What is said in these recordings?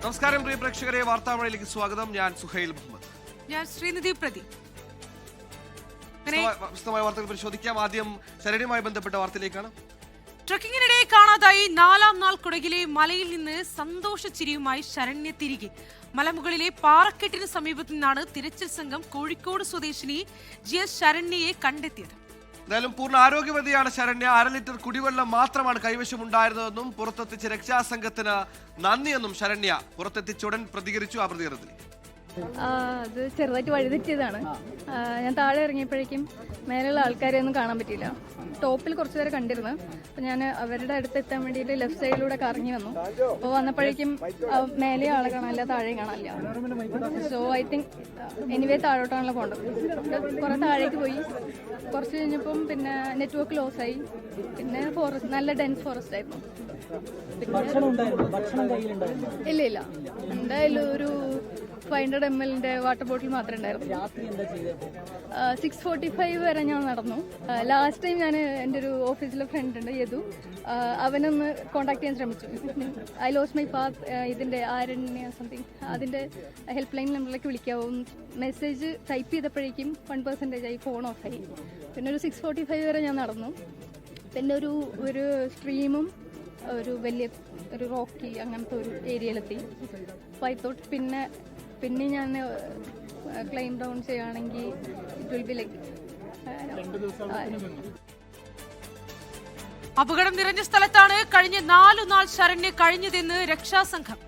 നമസ്കാരം പ്രിയ പ്രേക്ഷകരെ, വാർത്താമഴയിലേക്ക് സ്വാഗതം. ഞാൻ സുഹൈൽ മുഹമ്മദ്. ഞാൻ ശ്രീനിധി പ്രദീപ്. വിശദമായ വാർത്തകൾ പരിശോധിക്കാം. ആദ്യം ശരണ്യവുമായി ബന്ധപ്പെട്ട വാർത്തയിലേക്കാണ്. ട്രക്കിങ്ങിനിടെ കാണാതായി 4ാം നാൾ കുടകിലെ മലയിൽ നിന്ന് സന്തോഷച്ചിരിയുമായി ശരണ്യ തിരികെ. മലമുകളിലെ പാറക്കെട്ടിന് സമീപത്തു നിന്നാണ് തിരച്ചിൽ സംഘം കോഴിക്കോട് സ്വദേശിനി GS ശരണ്യയെ കണ്ടെത്തിയത്. എന്തായാലും പൂർണ്ണ ആരോഗ്യവതിയാണ് ശരണ്യ. 1/2 ലിറ്റർ കുടിവെള്ളം മാത്രമാണ് കൈവശമുണ്ടായിരുന്നതെന്നും പുറത്തെത്തിച്ച രക്ഷാസംഘത്തിന് നന്ദിയെന്നും ശരണ്യ പുറത്തെത്തിച്ചുടൻ പ്രതികരിച്ചു. ആ പ്രതികരണത്തിൽ അത് ചെറുതായിട്ട് വഴിതെറ്റിയതാണ്. ഞാൻ താഴെ ഇറങ്ങിയപ്പോഴേക്കും മേലുള്ള ആൾക്കാരെ ഒന്നും കാണാൻ പറ്റിയില്ല. ടോപ്പിൽ കുറച്ച് പേരെ കണ്ടിരുന്നു. അപ്പോൾ ഞാൻ അവരുടെ അടുത്ത് എത്താൻ വേണ്ടിയിട്ട് ലെഫ്റ്റ് സൈഡിലൂടെ കറങ്ങി വന്നു. അപ്പോൾ വന്നപ്പോഴേക്കും മേലെ ആളെ കാണാനില്ല, താഴെയും കാണാനില്ല. സോ ഐ തിങ്ക് എനിവേ താഴോട്ടാണല്ലോ പോകേണ്ടത്. കുറേ താഴേക്ക് പോയി. കുറച്ച് കഴിഞ്ഞപ്പം പിന്നെ നെറ്റ്വർക്ക് ലോസ് ആയി. പിന്നെ ഫോറസ്റ്റ്, നല്ല ഡെൻസ് ഫോറസ്റ്റ് ആയിരുന്നു. ഇല്ല ഇല്ല, എന്തായാലും ഒരു 500 ml വാട്ടർ ബോട്ടിൽ മാത്രമേ ഉണ്ടായിരുന്നു. 6:45 വരെ ഞാൻ നടന്നു. ലാസ്റ്റ് ടൈം ഞാൻ എൻ്റെ ഒരു ഓഫീസിലെ ഫ്രണ്ട് ഉണ്ട് യദു, അവനൊന്ന് കോൺടാക്ട് ചെയ്യാൻ ശ്രമിച്ചു. ഐ ലോസ്റ്റ് മൈ പാത്ത്, ഇതിൻ്റെ ആരണ്യ സംതിങ്, അതിൻ്റെ ഹെൽപ്പ് ലൈൻ നമ്പറിലേക്ക് വിളിക്കാവും മെസ്സേജ് ടൈപ്പ് ചെയ്തപ്പോഴേക്കും 1% ആയി, ഫോൺ ഓഫായി. പിന്നെ ഒരു 6:45 വരെ ഞാൻ നടന്നു. പിന്നെ ഒരു സ്ട്രീമും ഒരു വലിയ ഒരു റോക്കി അങ്ങനത്തെ ഒരു ഏരിയയിലെത്തി. അപ്പോൾ ഐ തോട്ട് പിന്നെ ഞാൻ ക്ലൈം ഡൗൺ ചെയ്യുകയാണെങ്കിൽ ഇറ്റ് വിൽ ബി ലൈക്ക്. അപകടം നിറഞ്ഞ സ്ഥലത്താണ് കഴിഞ്ഞ 4 നാൾ ശരണ്യ കഴിഞ്ഞതെന്ന് രക്ഷാസംഘം.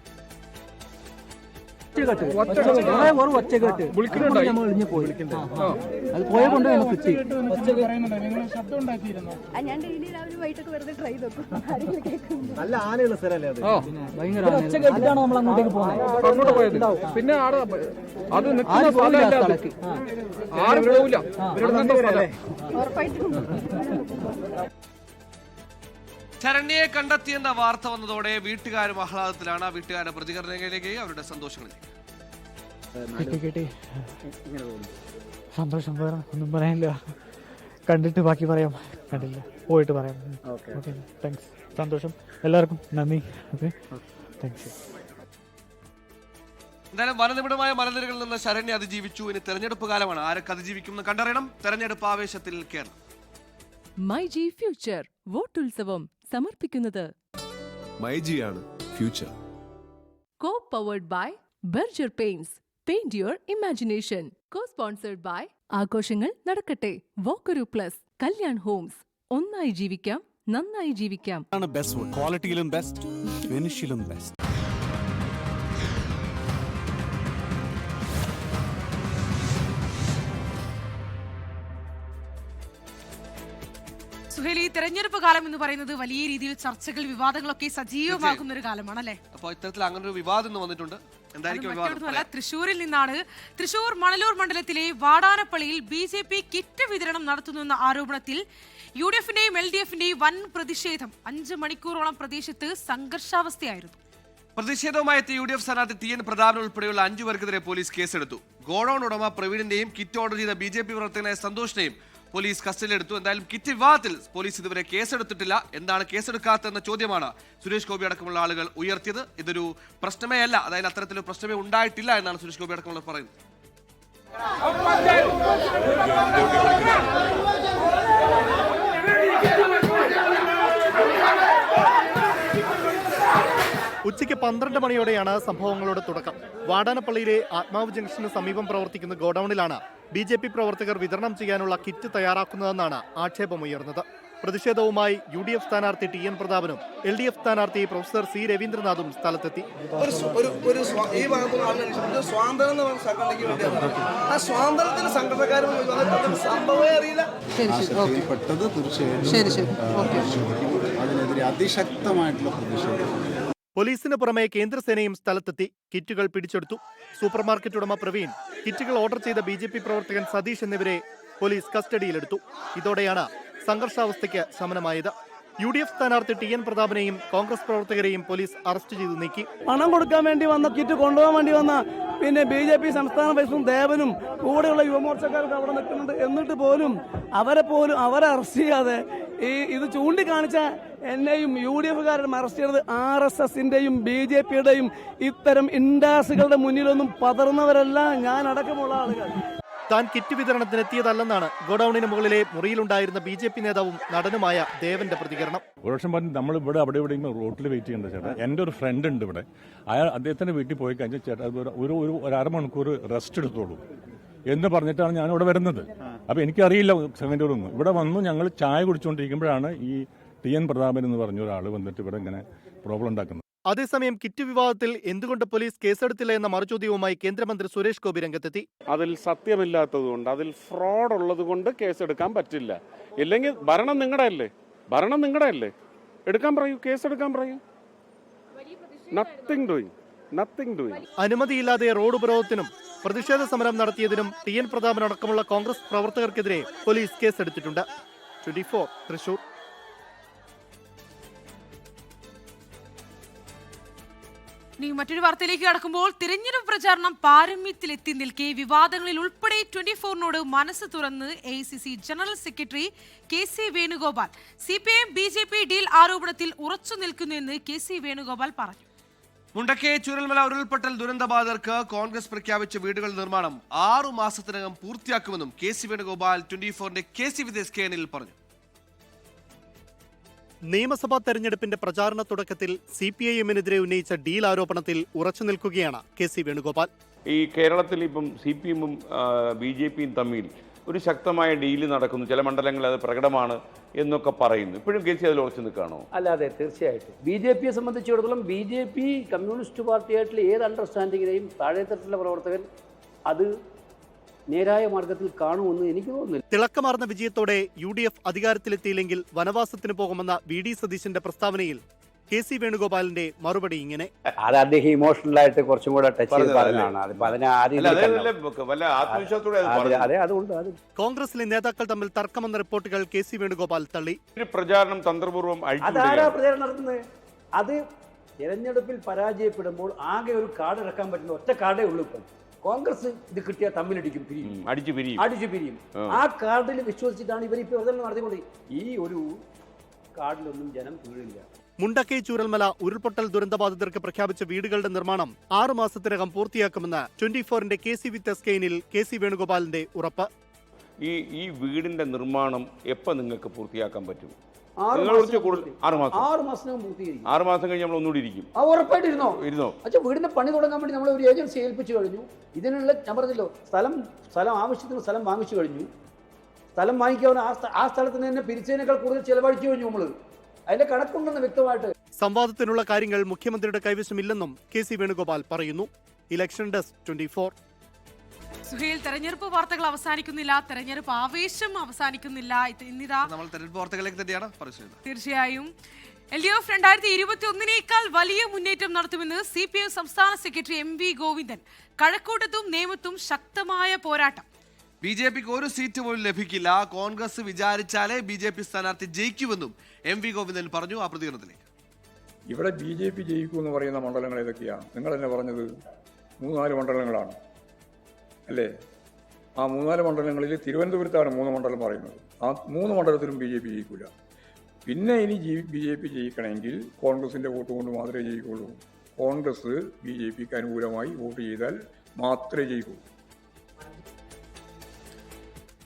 ഞാൻ ഡെയിലി രാവിലെ വൈകിട്ടൊക്കെ വെറുതെ ട്രൈ നോക്കും. നല്ല ആനയുള്ള സ്ഥലമല്ലേ അത്? നമ്മൾ അങ്ങോട്ടേക്ക് പോയത്. പിന്നെ അത് ആരും പോവില്ല. ഉറപ്പായിട്ടും ശരണ്യയെ കണ്ടെത്തിയെന്ന വാർത്ത വന്നതോടെ വീട്ടുകാരും ആഹ്ലാദത്തിലാണ്. വീട്ടുകാരുടെ പ്രതികരണങ്ങളിലേക്ക്, അവരുടെ സന്തോഷങ്ങളിലേക്ക്. സന്തോഷം, വേറെ ഒന്നും പറയാനില്ല. കണ്ടിട്ട് ബാക്കി പറയാം, കണ്ടില്ല പോയിട്ട് പറയാം. Okay, thanks. സന്തോഷം, എല്ലാവർക്കും നന്ദി. Okay, thanks. എന്തായാലും വനനിബിഡമായ മലനിരകളിൽ നിന്ന് ശരണ്യ അതിജീവിച്ചു. ഇനി തെരഞ്ഞെടുപ്പ് കാലമാണ്. ആരൊക്കെ അതിജീവിക്കുമെന്ന് കണ്ടറിയണം. തെരഞ്ഞെടുപ്പ് ആവേശത്തിൽ കേരളം. മൈജി ഫ്യൂച്ചർ വോട്ടുത്സവം സമർപ്പിക്കുന്നത് മൈജിയാണ് future. Co powered by Berger paints, paint your imagination. Co sponsored by ആഘോഷങ്ങൾ നടക്കട്ടെ, വോക്കരു പ്ലസ്, കല്യാൺ ഹോംസ്. ഒന്നായി ജീവിക്കാം, നന്നായി ജീവിക്കാം. ബെസ്റ്റ് ക്വാളിറ്റിയിലും ബെസ്റ്റ്, ഫിനിഷിലും ബെസ്റ്റ്. സുഹേലി, തെരഞ്ഞെടുപ്പ് കാലം എന്ന് പറയുന്നത് വലിയ രീതിയിൽ ചർച്ചകൾ, വിവാദങ്ങളൊക്കെ സജീവമാകുന്ന ഒരു കാലമാണ് അല്ലേ? അപ്പോൾ ഇത്തരത്തിൽ അങ്ങനെ ഒരു വിവാദം വന്നിട്ടുണ്ട്. എന്തായിരിക്കും? തൃശൂരിൽ നിന്നാണ്. തൃശൂർ മണലൂർ മണ്ഡലത്തിലെ വാടാനപ്പള്ളിയിൽ BJP കിറ്റ് വിതരണം നടത്തുന്നുവെന്ന ആരോപണത്തിൽ UDF-ന്റെയും LDF-ന്റെയും വൻ പ്രതിഷേധം. 5 മണിക്കൂറോളം പ്രദേശത്ത് സംഘർഷാവസ്ഥയായിരുന്നു. പ്രതിഷേധവുമായി എത്തിയ UDF സ്ഥാനാർത്ഥി TN പ്രതാപൻ ഉൾപ്പെടെയുള്ള 5 പേർക്കെതിരെ പോലീസ് കേസെടുത്തു. ഗോഡൌൺ ഉടമ പ്രവീണിന്റെയും കിറ്റ് ഓർഡർ ചെയ്ത BJP പ്രവർത്തകനായ സന്തോഷിനെയും പോലീസ് കസ്റ്റഡിയിലെടുത്തു. എന്തായാലും കിറ്റ് വിവാദത്തിൽ പോലീസ് ഇതുവരെ കേസെടുത്തിട്ടില്ല. എന്താണ് കേസെടുക്കാത്തതെന്ന ചോദ്യമാണ് സുരേഷ് ഗോപി അടക്കമുള്ള ആളുകൾ ഉയർത്തിയത്. ഇതൊരു പ്രശ്നമേ അല്ല, അതായത് അത്തരത്തിലൊരു പ്രശ്നമേ ഉണ്ടായിട്ടില്ല എന്നാണ് സുരേഷ് ഗോപി അടക്കമുള്ളവർ പറയുന്നത്. ഉച്ചയ്ക്ക് 12 മണിയോടെയാണ് സംഭവങ്ങളുടെ തുടക്കം. വാടാനപ്പള്ളിയിലെ ആത്മാവ് ജംഗ്ഷന് സമീപം പ്രവർത്തിക്കുന്ന ഗോഡൌണിലാണ് BJP പ്രവർത്തകർ വിതരണം ചെയ്യാനുള്ള കിറ്റ് തയ്യാറാക്കുന്നതെന്നാണ് ആക്ഷേപമുയർന്നത്. പ്രതിഷേധവുമായി UDF സ്ഥാനാർത്ഥി TN പ്രതാപനും LDF സ്ഥാനാർത്ഥി പ്രൊഫസർ C രവീന്ദ്രനാഥും സ്ഥലത്തെത്തി. അതിശക്തമായിട്ടുള്ള പ്രതിഷേധം. പോലീസിന് പുറമെ കേന്ദ്രസേനയും സ്ഥലത്തെത്തി കിറ്റുകൾ പിടിച്ചെടുത്തു. സൂപ്പർമാർക്കറ്റ് ഉടമ പ്രവീൺ, കിറ്റുകൾ ഓർഡർ ചെയ്ത BJP പ്രവർത്തകൻ സതീഷ് എന്നിവരെ പോലീസ് കസ്റ്റഡിയിലെടുത്തു. ഇതോടെയാണ് സംഘർഷാവസ്ഥയ്ക്ക് ശമനമായത്. UDF സ്ഥാനാർത്ഥി TN പ്രതാപനെയും കോൺഗ്രസ് പ്രവർത്തകരെയും പോലീസ് അറസ്റ്റ് ചെയ്തു നീക്കി. പണം കൊടുക്കാൻ വേണ്ടി വന്ന, കിറ്റ് കൊണ്ടുപോകാൻ വേണ്ടി വന്ന പിന്നെ BJP സംസ്ഥാന പ്രസിഡന്റ് ദേവനും കൂടെയുള്ള യുവമോർച്ചക്കാർക്ക് അവിടെ നിൽക്കുന്നുണ്ട്. എന്നിട്ട് പോലും അവരെ അറസ്റ്റ് ചെയ്യാതെ ഇത് ചൂണ്ടിക്കാണിച്ച എന്നെയും UDF-കാരും അറസ്റ്റ് ചെയ്തത് RSSന്റെയും BJPയുടെയും ഇത്തരം ഇൻഡാസുകളുടെ മുന്നിലൊന്നും പതർന്നവരല്ല ഞാൻ അടക്കമുള്ള ആളുകൾ. താൻ കിറ്റ് വിതരണത്തിനെത്തിയതല്ലെന്നാണ് ഗോഡൌണിന് മുകളിലെ മുറിയിലുണ്ടായിരുന്ന BJP നേതാവും നടനുമായ ദേവന്റെ പ്രതികരണം. ഒരു വർഷം പറഞ്ഞ് നമ്മൾ ഇവിടെ അവിടെ ഇവിടെ റോട്ടിൽ വെയിറ്റ് ചെയ്യേണ്ട ചേട്ടാ. എൻ്റെ ഒരു ഫ്രണ്ട് ഉണ്ട് ഇവിടെ, അദ്ദേഹത്തിൻ്റെ വീട്ടിൽ പോയി കഴിഞ്ഞാൽ ചേട്ടാ ഒരു അരമണിക്കൂർ റെസ്റ്റ് എടുത്തോളൂ എന്ന് പറഞ്ഞിട്ടാണ് ഞാൻ ഇവിടെ വരുന്നത്. അപ്പോൾ എനിക്കറിയില്ല സെക്കൻഡൊന്നും. ഇവിടെ വന്നു ഞങ്ങൾ ചായ കുടിച്ചുകൊണ്ടിരിക്കുമ്പോഴാണ് ഈ TN പ്രതാപൻ എന്ന് പറഞ്ഞ ഒരാൾ വന്നിട്ട് ഇവിടെ ഇങ്ങനെ പ്രോബ്ലം ഉണ്ടാക്കുന്നത്. അതേസമയം കിറ്റ് വിവാദത്തിൽ എന്തുകൊണ്ട് പോലീസ് കേസെടുത്തില്ല എന്ന മറുചോദ്യവുമായി കേന്ദ്രമന്ത്രി സുരേഷ് ഗോപി രംഗത്തെത്തി. അതിൽ സത്യമില്ലാത്തതുകൊണ്ട്, അതിൽ ഫ്രോഡ് ഉള്ളത് കൊണ്ട് കേസെടുക്കാൻ പറ്റില്ല. ഇല്ലെങ്കിൽ ഭരണം നിങ്ങളുടെ അല്ലേ, എടുക്കാൻ പറയൂ, കേസെടുക്കാൻ പറയൂ. Nothing doing. അനുമതിയില്ലാതെ റോഡ് ഉപരോധത്തിനും പ്രതിഷേധ സമരം നടത്തിയതിനും TN പ്രതാപനടക്കമുള്ള കോൺഗ്രസ് പ്രവർത്തകർക്കെതിരെ പോലീസ് കേസെടുത്തിട്ടുണ്ട്. 24 തൃശൂർ. ഇനി മറ്റൊരു വാർത്തയിലേക്ക് കടക്കുമ്പോൾ തിരഞ്ഞെടുപ്പ് പ്രചാരണം പാരമ്യത്തിലെത്തി നിൽക്കെ വിവാദങ്ങളിൽ ഉൾപ്പെടെ 24നോട് മനസ്സ് തുറന്ന് AICC general secretary KC Venugopal. CPIM BJP deal ആരോപണത്തിൽ ഉറച്ചു നിൽക്കുന്നുവെന്ന് KC വേണുഗോപാൽ പറഞ്ഞു. മുണ്ടക്കൈ ചൂരൽമല ഉരുൾപൊട്ടൽ ദുരന്തബാധിതർക്ക് കോൺഗ്രസ് പ്രഖ്യാപിച്ച വീടുകൾ നിർമ്മാണം 6 മാസത്തിനകം പൂർത്തിയാക്കുമെന്നും KC വേണുഗോപാൽ 24ന്റെ KC വിത്ത് SKNൽ പറഞ്ഞു. നിയമസഭാ തെരഞ്ഞെടുപ്പിന്റെ പ്രചാരണ തുടക്കത്തിൽ CPIM-നെതിരെ ഉന്നയിച്ച ഡീൽ ആരോപണത്തിൽ ഉറച്ചു നിൽക്കുകയാണ് KC വേണുഗോപാൽ. ഈ കേരളത്തിൽ ഇപ്പം CPM-ഉം BJP-യും തമ്മിൽ ഒരു ശക്തമായ ഡീല് നടക്കുന്നു, ചില മണ്ഡലങ്ങളിൽ അത് പ്രകടമാണ് എന്നൊക്കെ പറയുന്നു. ഇപ്പോഴും KC അതിൽ ഉറച്ചു നിൽക്കുകയാണോ? അല്ലാതെ തീർച്ചയായിട്ടും BJP-യെ സംബന്ധിച്ചിടത്തോളം BJP കമ്മ്യൂണിസ്റ്റ് പാർട്ടിയായിട്ടുള്ള ഏത് അണ്ടർസ്റ്റാൻഡിങ്ങിനെയും താഴെത്തട്ടിലെ പ്രവർത്തകൻ അത് നേരായ മാർഗത്തിൽ കാണുമെന്ന് എനിക്ക് തോന്നുന്നില്ല. തിളക്കമാർന്ന വിജയത്തോടെ UDF അധികാരത്തിലെത്തിയില്ലെങ്കിൽ വനവാസത്തിന് പോകുമെന്ന VD സതീശന്റെ പ്രസ്താവനയിൽ KC വേണുഗോപാലിന്റെ മറുപടി ഇങ്ങനെ. അത് അദ്ദേഹം ഇമോഷണൽ ആയിട്ട് കുറച്ചും കൂടെ ടച്ച് ചെയ്ത് പറഞ്ഞതാണ്. കോൺഗ്രസിലെ നേതാക്കൾ തമ്മിൽ തർക്കമെന്ന റിപ്പോർട്ടുകൾ KC വേണുഗോപാൽ തള്ളി. പ്രചാരണം തന്ത്രപൂർവ്വം അതാരാ പ്രചാരണം നടത്തുന്നത്? അത് തെരഞ്ഞെടുപ്പിൽ പരാജയപ്പെടുമ്പോൾ ആകെ ഒരു കാർഡ് ഇറക്കാൻ പറ്റുന്ന ഒറ്റ കാർഡേ ഉള്ളൂ. ഇപ്പം കോൺഗ്രസ് ഇത് കിട്ടിയാൽ തമ്മിലടിക്കും, അടിച്ചു പിരിയും. ആ കാർഡിൽ വിശ്വസിച്ചിട്ടാണ് ഇവരിപ്പോൾ പ്രചരണം നടത്തിക്കൊണ്ടിരിക്കുന്നത്. ഈ ഒരു കാർഡിലൊന്നും ജനം വീഴില്ല. മുണ്ടക്കൈ ചൂരൽമല ഉരുൾപൊട്ടൽ ദുരന്തബാധിതർക്ക് പ്രഖ്യാപിച്ച വീടുകളുടെ നിർമ്മാണം 6 മാസത്തിനകം പൂർത്തിയാക്കുമെന്ന് 24ന്റെ KC വിത്ത് SKNൽ KC വേണുഗോപാലിന്റെ ഉറപ്പ്. ഈ വീടിന്റെ നിർമ്മാണം എപ്പോൾ നിങ്ങൾക്ക് പൂർത്തിയാക്കാൻ പറ്റും? 6 മാസം കഴിഞ്ഞ് നമ്മൾ ഒന്നുകൂടി ഇരിക്കും. ഉറപ്പായിട്ടിരുന്നോ? അച്ഛാ, വീടിന്റെ പണി തുടങ്ങാൻ വേണ്ടി നമ്മൾ ഒരു ഏജൻസി ഏൽപ്പിച്ചു കഴിഞ്ഞു. ഇതിനുള്ള ഞാൻ പറഞ്ഞല്ലോ, സ്ഥലം ആവശ്യത്തിന് സ്ഥലം വാങ്ങിച്ചു കഴിഞ്ഞു. സ്ഥലം വാങ്ങിക്കാൻ ആ സ്ഥലത്തിന് തന്നെ പിരിച്ചതിനേക്കാൾ കൂടുതൽ ചെലവഴിച്ചു കഴിഞ്ഞു നമ്മൾ. അതിന്റെ കണക്കുണ്ടെന്ന് വ്യക്തമായിട്ട്. സംവാദത്തിനുള്ള കാര്യങ്ങൾ മുഖ്യമന്ത്രിയുടെ കൈവശമില്ലെന്നും KC വേണുഗോപാൽ പറയുന്നു. Election desk 24. സുഹേൽ, തെരഞ്ഞെടുപ്പ് വാർത്തകൾ അവസാനിക്കുന്നില്ല, തെരഞ്ഞെടുപ്പ് ആവേശം അവസാനിക്കുന്നില്ല. ഇന്നിതാ നമ്മൾ തെരഞ്ഞെടുപ്പ് വാർത്തകളിലേക്ക് തന്നെയാണ്. തീർച്ചയായും LDF 2021 വലിയ മുന്നേറ്റം നടത്തുമെന്ന് CPIM സംസ്ഥാന സെക്രട്ടറി MV ഗോവിന്ദൻ. കഴക്കൂട്ടത്തും നേമത്തും ശക്തമായ പോരാട്ടം. BJPക്ക് ഒരു സീറ്റ് പോലും ലഭിക്കില്ല, കോൺഗ്രസ് വിചാരിച്ചാലേ BJP സ്ഥാനാർത്ഥി ജയിക്കുമെന്നും MV ഗോവിന്ദൻ പറഞ്ഞു. ആ പ്രതികരണത്തിലേക്ക്. ഇവിടെ BJP ജയിക്കുമെന്ന് പറയുന്ന മണ്ഡലങ്ങൾ ഏതൊക്കെയാണ്? നിങ്ങൾ തന്നെ പറഞ്ഞത് 3-4 മണ്ഡലങ്ങളാണ് അല്ലേ? ആ 3-4 മണ്ഡലങ്ങളിൽ തിരുവനന്തപുരത്താണ് 3 മണ്ഡലം പറയുന്നത്. ആ 3 മണ്ഡലത്തിലും BJP ജയിക്കില്ല. പിന്നെ ഇനി BJP ജയിക്കണമെങ്കിൽ കോൺഗ്രസിൻ്റെ വോട്ട് കൊണ്ട് മാത്രമേ ജയിക്കുള്ളൂ. കോൺഗ്രസ് BJPക്ക് അനുകൂലമായി വോട്ട് ചെയ്താൽ മാത്രമേ ജയിക്കൂ.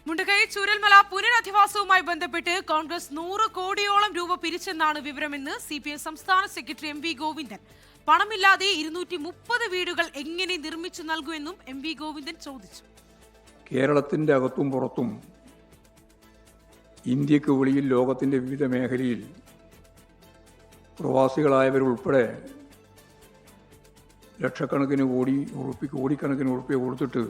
മുണ്ടക്കൈ ചൂരൽമല പുനരധിവാസവുമായി ബന്ധപ്പെട്ട് കോൺഗ്രസ് 100 കോടിയോളം രൂപ പിരിച്ചെന്നാണ് വിവരമെന്ന് CPIM സംസ്ഥാന സെക്രട്ടറി MV ഗോവിന്ദൻ. പണമില്ലാതെ 230 വീടുകൾ എങ്ങനെ നിർമ്മിച്ചു നൽകുമെന്നും MV ഗോവിന്ദൻ ചോദിച്ചു. കേരളത്തിൻ്റെ അകത്തും പുറത്തും ഇന്ത്യക്ക് വെളിയിൽ ലോകത്തിൻ്റെ വിവിധ മേഖലയിൽ പ്രവാസികളായവരുൾപ്പെടെ കോടിക്കണക്കിന് ഉറുപ്പിക കൊടുത്തിട്ട്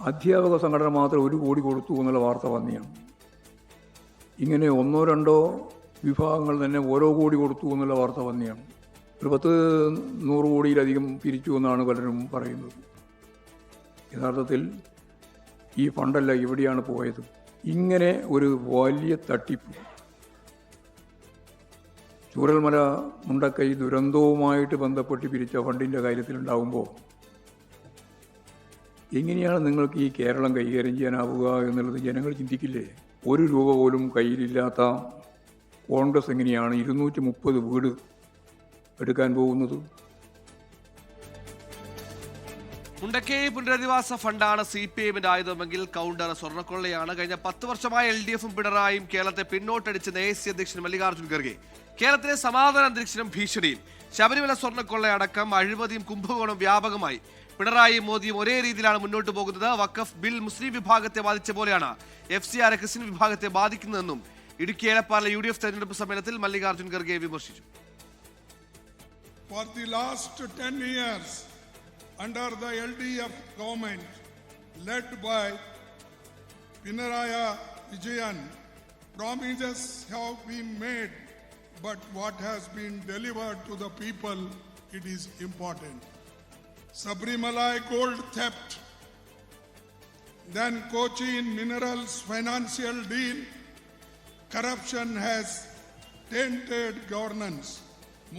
അധ്യാപക സംഘടന മാത്രം 1 കോടി കൊടുത്തു എന്നുള്ള വാർത്ത വന്നെയാണ്. ഇങ്ങനെ 1-2 വിഭാഗങ്ങൾ തന്നെ ഓരോ കോടി കൊടുത്തു എന്നുള്ള വാർത്ത വന്നെയാണ്. ഒരു 100 കോടിയിലധികം പിരിച്ചു എന്നാണ് പലരും പറയുന്നത്. യഥാർത്ഥത്തിൽ ഈ ഫണ്ടല്ല ഇവിടെയാണ് പോയത്. ഇങ്ങനെ ഒരു വലിയ തട്ടിപ്പ് ചൂരൽമല മുണ്ടക്കൈ ദുരന്തവുമായിട്ട് ബന്ധപ്പെട്ട് പിരിച്ച ഫണ്ടിൻ്റെ കാര്യത്തിലുണ്ടാകുമ്പോൾ എങ്ങനെയാണ് നിങ്ങൾക്ക് ഈ കേരളം കൈകാര്യം ചെയ്യാനാവുക എന്നുള്ളത് ജനങ്ങൾ ചിന്തിക്കില്ലേ? 1 രൂപ പോലും കയ്യിലില്ലാത്ത കോൺഗ്രസ് എങ്ങനെയാണ് 230 വീട് എടുക്കാൻ പോകുന്നത്? മുണ്ടക്കൈ പുനരധിവാസ ഫണ്ടാണ് CPIഎമ്മിന്റെ ആയുധമെങ്കിൽ കൗണ്ടർ സ്വർണ്ണക്കൊള്ളയാണ്. കഴിഞ്ഞ 10 വർഷമായി LDFും പിണറായിയും കേരളത്തെ പിന്നോട്ടടിച്ച് AIC അധ്യക്ഷൻ മല്ലികാർജ്ജുൻ ഖർഗെ. കേരളത്തിലെ സമാധാന അന്തരീക്ഷം ഭീഷണിയിൽ. ശബരിമല സ്വർണ്ണക്കൊള്ളയടക്കം അഴിമതിയും കുംഭകോണവും വ്യാപകമായി. പിണറായിയും മോദിയും ഒരേ രീതിയിലാണ് മുന്നോട്ട് പോകുന്നത്. വഖഫ് ബിൽ മുസ്ലിം വിഭാഗത്തെ ബാധിച്ച പോലെയാണ് FCR ക്രിസ്ത്യൻ വിഭാഗത്തെ ബാധിക്കുന്നതെന്നും ഇടുക്കി ഏലപ്പാറയിലെ UDF തെരഞ്ഞെടുപ്പ് സമ്മേളനത്തിൽ മല്ലികാർജ്ജുൻ ഖർഗെ വിമർശിച്ചു. For the last 10 years, under the LDF government led by Pinaraya Vijayan, promises have been made, but what has been delivered to the people, it is important. Sabarimala gold theft, then Cochin Minerals financial deal, corruption has tainted governance.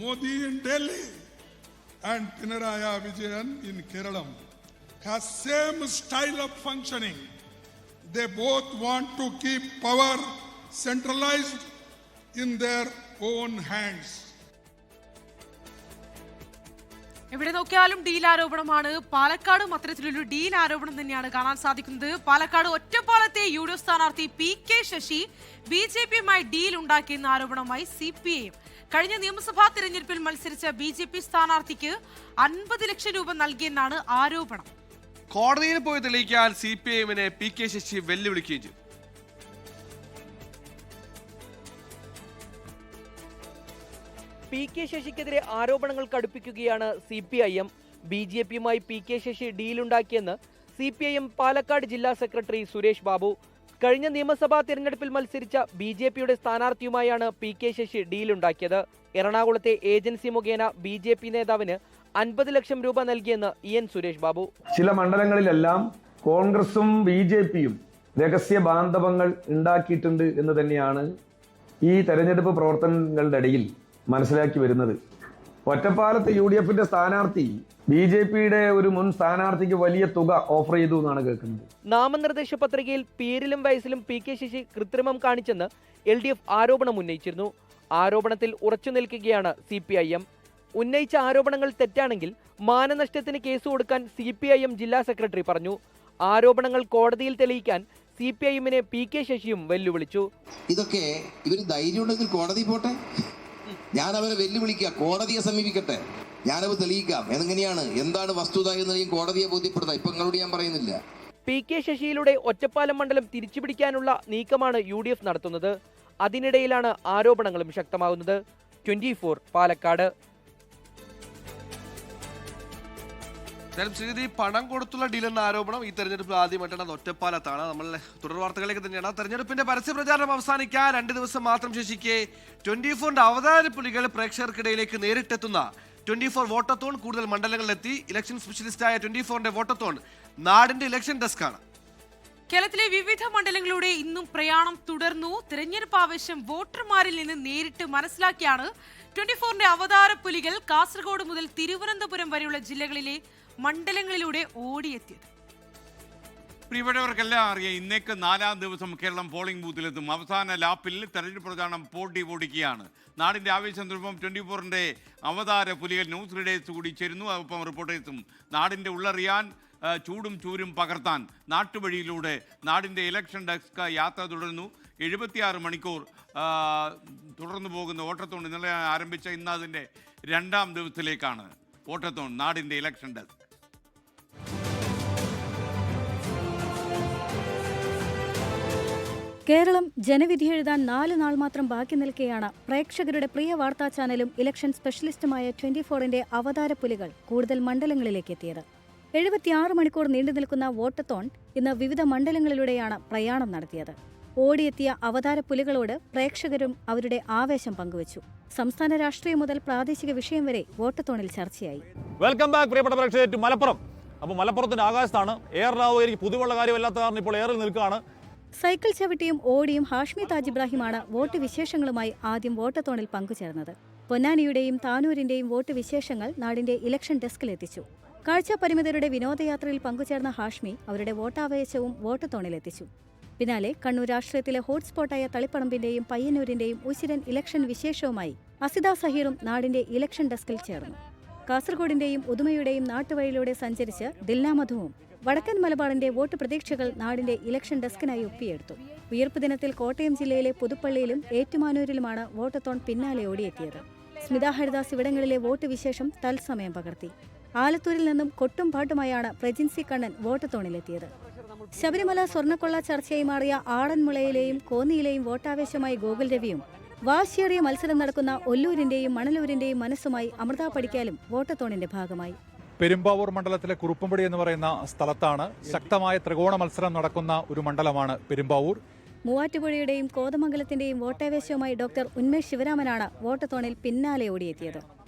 Modi in Delhi and Pinaraya Vijayan in Kerala has same style of functioning. They both want to keep power centralized in their own hands. എവിടെ നോക്കിയാലും deal ആരോപണമാണ്. പാലക്കാടും അത്തരത്തിലൊരു deal ആരോപണം തന്നെയാണ് കാണാൻ സാധിക്കുന്നത്. Palakkad ഒറ്റപ്പാലത്തെ UDF സ്ഥാനാർത്ഥി PK ശശി BJPയുമായി ഡീൽ ഉണ്ടാക്കിയെന്ന ആരോപണമായി CPIഎം. കഴിഞ്ഞ നിയമസഭാ തിരഞ്ഞെടുപ്പിൽ മത്സരിച്ച BJP സ്ഥാനാർത്ഥിക്ക് 50 ലക്ഷം രൂപ നൽകിയെന്നാണ് ആരോപണം. കോടതിയിൽ പോയി തെളിയിക്കാൻ CPIഎമ്മിനെ PK ശശി വെല്ലുവിളിക്കുകയും ചെയ്തു. PK ശശിക്കെതിരെ ആരോപണങ്ങൾ കടുപ്പിക്കുകയാണ് CPIഎം. BJPയുമായി PK ശശി ഡീലുണ്ടാക്കിയെന്ന് CPIഎം പാലക്കാട് ജില്ലാ സെക്രട്ടറി സുരേഷ് ബാബു. കഴിഞ്ഞ നിയമസഭാ തിരഞ്ഞെടുപ്പിൽ മത്സരിച്ച BJPയുടെ സ്ഥാനാർത്ഥിയുമായാണ് PK ശശി ഡീലുണ്ടാക്കിയത്. എറണാകുളത്തെ ഏജൻസി മുഖേന BJP നേതാവിന് 50 ലക്ഷം രൂപ നൽകിയെന്ന് EN സുരേഷ് ബാബു. ചില മണ്ഡലങ്ങളിലെല്ലാം കോൺഗ്രസും BJPയും രഹസ്യ ബാന്ധവങ്ങൾ ഉണ്ടാക്കിയിട്ടുണ്ട് എന്ന് തന്നെയാണ് ഈ തെരഞ്ഞെടുപ്പ് പ്രവർത്തനങ്ങളുടെ ഇടയിൽ മനസ്സിലാക്കി വരുന്നത്. ഒറ്റപ്പാലത്ത് UDFന്റെ സ്ഥാനാർത്ഥി BJPയുടെ ഒരു മുൻ സ്ഥാനാർത്ഥിക്ക് വലിയ തുക ഓഫർ ചെയ്തു എന്നാണ് കേൾക്കുന്നത്. നാമനിർദ്ദേശ പത്രികയിൽ പേരിലും വയസ്സിലും PK ശശി കൃത്രിമം കാണിച്ചെന്ന് LDF ആരോപണം ഉന്നയിച്ചിരുന്നു. ആരോപണത്തിൽ ഉറച്ചു നിൽക്കുകയാണ് CPIഎം. ഉന്നയിച്ച ആരോപണങ്ങൾ തെറ്റാണെങ്കിൽ മാനനഷ്ടത്തിന് കേസ് കൊടുക്കാൻ CPIഎം ജില്ലാ സെക്രട്ടറി പറഞ്ഞു. ആരോപണങ്ങൾ കോടതിയിൽ തെളിയിക്കാൻ CPIഎമ്മിനെ PK ശശിയും വെല്ലുവിളിച്ചു. ഇതൊക്കെ ഇവർ ധൈര്യമുണ്ടെങ്കിൽ കോടതി പോട്ടെ, ഞാൻ അവരെ വെല്ലുവിളിക്കുക, കോടതിയെ സമീപിക്കട്ടെ, ഞാനത് തെളിയിക്കാം. എങ്ങനെയാണ്, എന്താണ് വസ്തുത എന്ന് കോടതിയെ ബോധ്യപ്പെടുത്താം. ഇപ്പൊ നിങ്ങളോട് ഞാൻ പറയുന്നില്ല. PK ശശിയിലൂടെ ഒറ്റപ്പാലം മണ്ഡലം തിരിച്ചുപിടിക്കാനുള്ള നീക്കമാണ് UDF നടത്തുന്നത്. അതിനിടയിലാണ് ആരോപണങ്ങളും ശക്തമാകുന്നത്. 24 പാലക്കാട്. ശ്രീനിധി, പണം കൊടുത്തുള്ള ഡീൽ എന്ന ആരോപണം ഈ തെരഞ്ഞെടുപ്പിൽ ആദ്യമായിട്ടാണ് അത് ഒറ്റപ്പാലത്താണ്. നമ്മൾ തുടർ വാർത്തകളിലേക്ക് തന്നെയാണ്. തെരഞ്ഞെടുപ്പിന്റെ പരസ്യ പ്രചാരണം അവസാനിക്കാൻ 2 ദിവസം മാത്രം ശേഷിക്കെ 24ന്റെ അവതാരപ്പുലികൾ പ്രേക്ഷകർക്കിടയിലേക്ക് നേരിട്ടെത്തുന്ന 24 വോട്ടത്തോൺ കൂടുതൽ മണ്ഡലങ്ങളിലെത്തി. ഇലക്ഷൻ സ്പെഷ്യലിസ്റ്റായ 24ന്റെ വോട്ടത്തോൺ നാടിന്റെ ഇലക്ഷൻ ഡെസ്കാണ്. കേരളത്തിലെ വിവിധ മണ്ഡലങ്ങളിലൂടെ ഇന്നും പ്രയാണം തുടർന്നു. തിരഞ്ഞെടുപ്പ് ആവേശം വോട്ടർമാരിൽ നിന്ന് നേരിട്ട് മനസ്സിലാക്കിയാണ് 24ന്റെ അവതാരപ്പുലികൾ കാസർഗോഡ് മുതൽ തിരുവനന്തപുരം വരെയുള്ള ജില്ലകളിലെ മണ്ഡലങ്ങളിലൂടെ ഓടിയെത്തിയത്. പ്രിയപ്പെട്ടവർക്കെല്ലാം അറിയാം, ഇന്നേക്ക് 4ാം ദിവസം കേരളം പോളിംഗ് ബൂത്തിലെത്തും. അവസാന ലാപ്പിൽ തെരഞ്ഞെടുപ്പ് പ്രചാരണം പൊടിയാണ്. നാടിന്റെ ആവേശം തുറപ്പം 24ന്റെ അവതാര പുലികൾ ന്യൂസ് റീഡേഴ്സ് കൂടി ചേരുന്നു. ഒപ്പം റിപ്പോർട്ടേഴ്സും. നാടിന്റെ ഉള്ളറിയാൻ, ചൂടും ചൂരും പകർത്താൻ നാട്ടുവഴിയിലൂടെ നാടിന്റെ ഇലക്ഷൻ ഡെസ്ക് യാത്ര തുടരുന്നു. 76 മണിക്കൂർ തുടർന്നു പോകുന്ന ഓട്ടത്തോൺ ഇന്നലെ ആരംഭിച്ച ഇന്ന് അതിന്റെ 2ാം ദിവസത്തിലേക്കാണ് ഓട്ടത്തോൺ നാടിന്റെ ഇലക്ഷൻ ഡെസ്ക്. കേരളം ജനവിധി എഴുതാൻ 4 നാൾ മാത്രം ബാക്കി നിൽക്കെയാണ് പ്രേക്ഷകരുടെ പ്രിയ വാർത്താ ചാനലും ഇലക്ഷൻ സ്പെഷ്യലിസ്റ്റുമായ 24ന്റെ അവതാരപ്പുലികൾ കൂടുതൽ മണ്ഡലങ്ങളിലേക്ക് എത്തിയത്. 76 മണിക്കൂർ നീണ്ടു നിൽക്കുന്ന വോട്ടത്തോൺ ഇന്ന് വിവിധ മണ്ഡലങ്ങളിലൂടെയാണ് പ്രയാണം നടത്തിയത്. ഓടിയെത്തിയ അവതാരപ്പുലികളോട് പ്രേക്ഷകരും അവരുടെ ആവേശം പങ്കുവച്ചു. സംസ്ഥാന രാഷ്ട്രീയം മുതൽ പ്രാദേശിക വിഷയം വരെ വോട്ടത്തോണിൽ ചർച്ചയായി. വെൽക്കം ബാക്ക് പ്രിയപ്പെട്ട പ്രേക്ഷകർ, മലപ്പുറം. അപ്പോൾ മലപ്പുറത്തിന്റെ ആകാശത്താണ് എയറിനാവോ, എനിക്ക് പുതുവുള്ള കാര്യമല്ലാത്ത കാരണം ഇപ്പോൾ എയറിൽ നിൽക്കുകയാണ്. സൈക്കിൾ ചവിട്ടിയും ഓടിയും ഹാഷ്മി താജ് ഇബ്രാഹിമാണ് വോട്ട് വിശേഷങ്ങളുമായി ആദ്യം വോട്ടത്തോണിൽ പങ്കുചേർന്നത്. പൊന്നാനിയുടെയും താനൂരിന്റെയും വോട്ട് വിശേഷങ്ങൾ നാടിന്റെ ഇലക്ഷൻ ഡെസ്കിലെത്തിച്ചു. കാഴ്ചാപരിമിതരുടെ വിനോദയാത്രയിൽ പങ്കുചേർന്ന ഹാഷ്മി അവരുടെ വോട്ടാവേശവും വോട്ടത്തോണിലെത്തിച്ചു. പിന്നാലെ കണ്ണൂർ രാഷ്ട്രീയത്തിലെ ഹോട്ട്സ്പോട്ടായ തളിപ്പറമ്പിന്റെയും പയ്യന്നൂരിന്റെയും ഉശിരൻ ഇലക്ഷൻ വിശേഷവുമായി അസിത സഹീറും നാടിന്റെ ഇലക്ഷൻ ഡെസ്കിൽ ചേർന്നു. കാസർഗോഡിന്റെയും ഉദുമയുടെയും നാട്ടുവഴിയിലൂടെ സഞ്ചരിച്ച് ദിൽനാമധുവും വടക്കൻ മലബാറിന്റെ വോട്ട് പ്രതീക്ഷകൾ നാടിന്റെ ഇലക്ഷൻ ഡെസ്കിനായി ഒപ്പിയെടുത്തു. ഉയർപ്പ് ദിനത്തിൽ കോട്ടയം ജില്ലയിലെ പുതുപ്പള്ളിയിലും ഏറ്റുമാനൂരിലുമാണ് വോട്ടത്തോൺ പിന്നാലെ ഓടിയെത്തിയത്. സ്മിത ഹരിദാസ് ഇവിടങ്ങളിലെ വോട്ട് വിശേഷം തത്സമയം പകർത്തി. ആലത്തൂരിൽ നിന്നും കൊട്ടും പാട്ടുമായാണ് പ്രജിൻസി കണ്ണൻ വോട്ടത്തോണിലെത്തിയത്. ശബരിമല സ്വർണ്ണക്കൊള്ള ചർച്ചയായി മാറിയ ആറന്മുളയിലെയും കോന്നിയിലെയും വോട്ടാവേശമായി ഗോകുൽ രവിയും വാശിയേറിയ മത്സരം നടക്കുന്ന ഒല്ലൂരിന്റെയും മണലൂരിന്റെയും മനസ്സുമായി അമൃത പടിക്കാലും വോട്ടത്തോണിന്റെ ഭാഗമായി. പെരുമ്പാവൂർ മണ്ഡലത്തിലെ കുറുപ്പുംപടി എന്ന് പറയുന്ന സ്ഥലത്താണ് ശക്തമായ ത്രികോണ മത്സരം നടക്കുന്ന ഒരു മണ്ഡലമാണ് പെരുമ്പാവൂർ. മൂവാറ്റുപുഴയുടെയും കോതമംഗലത്തിന്റെയും വോട്ടാവേശവുമായി ഡോക്ടർ ഉന്മേഷ് ശിവരാമനാണ് വോട്ടത്തോണിൽ പിന്നാലെ ഓടിയെത്തിയത്.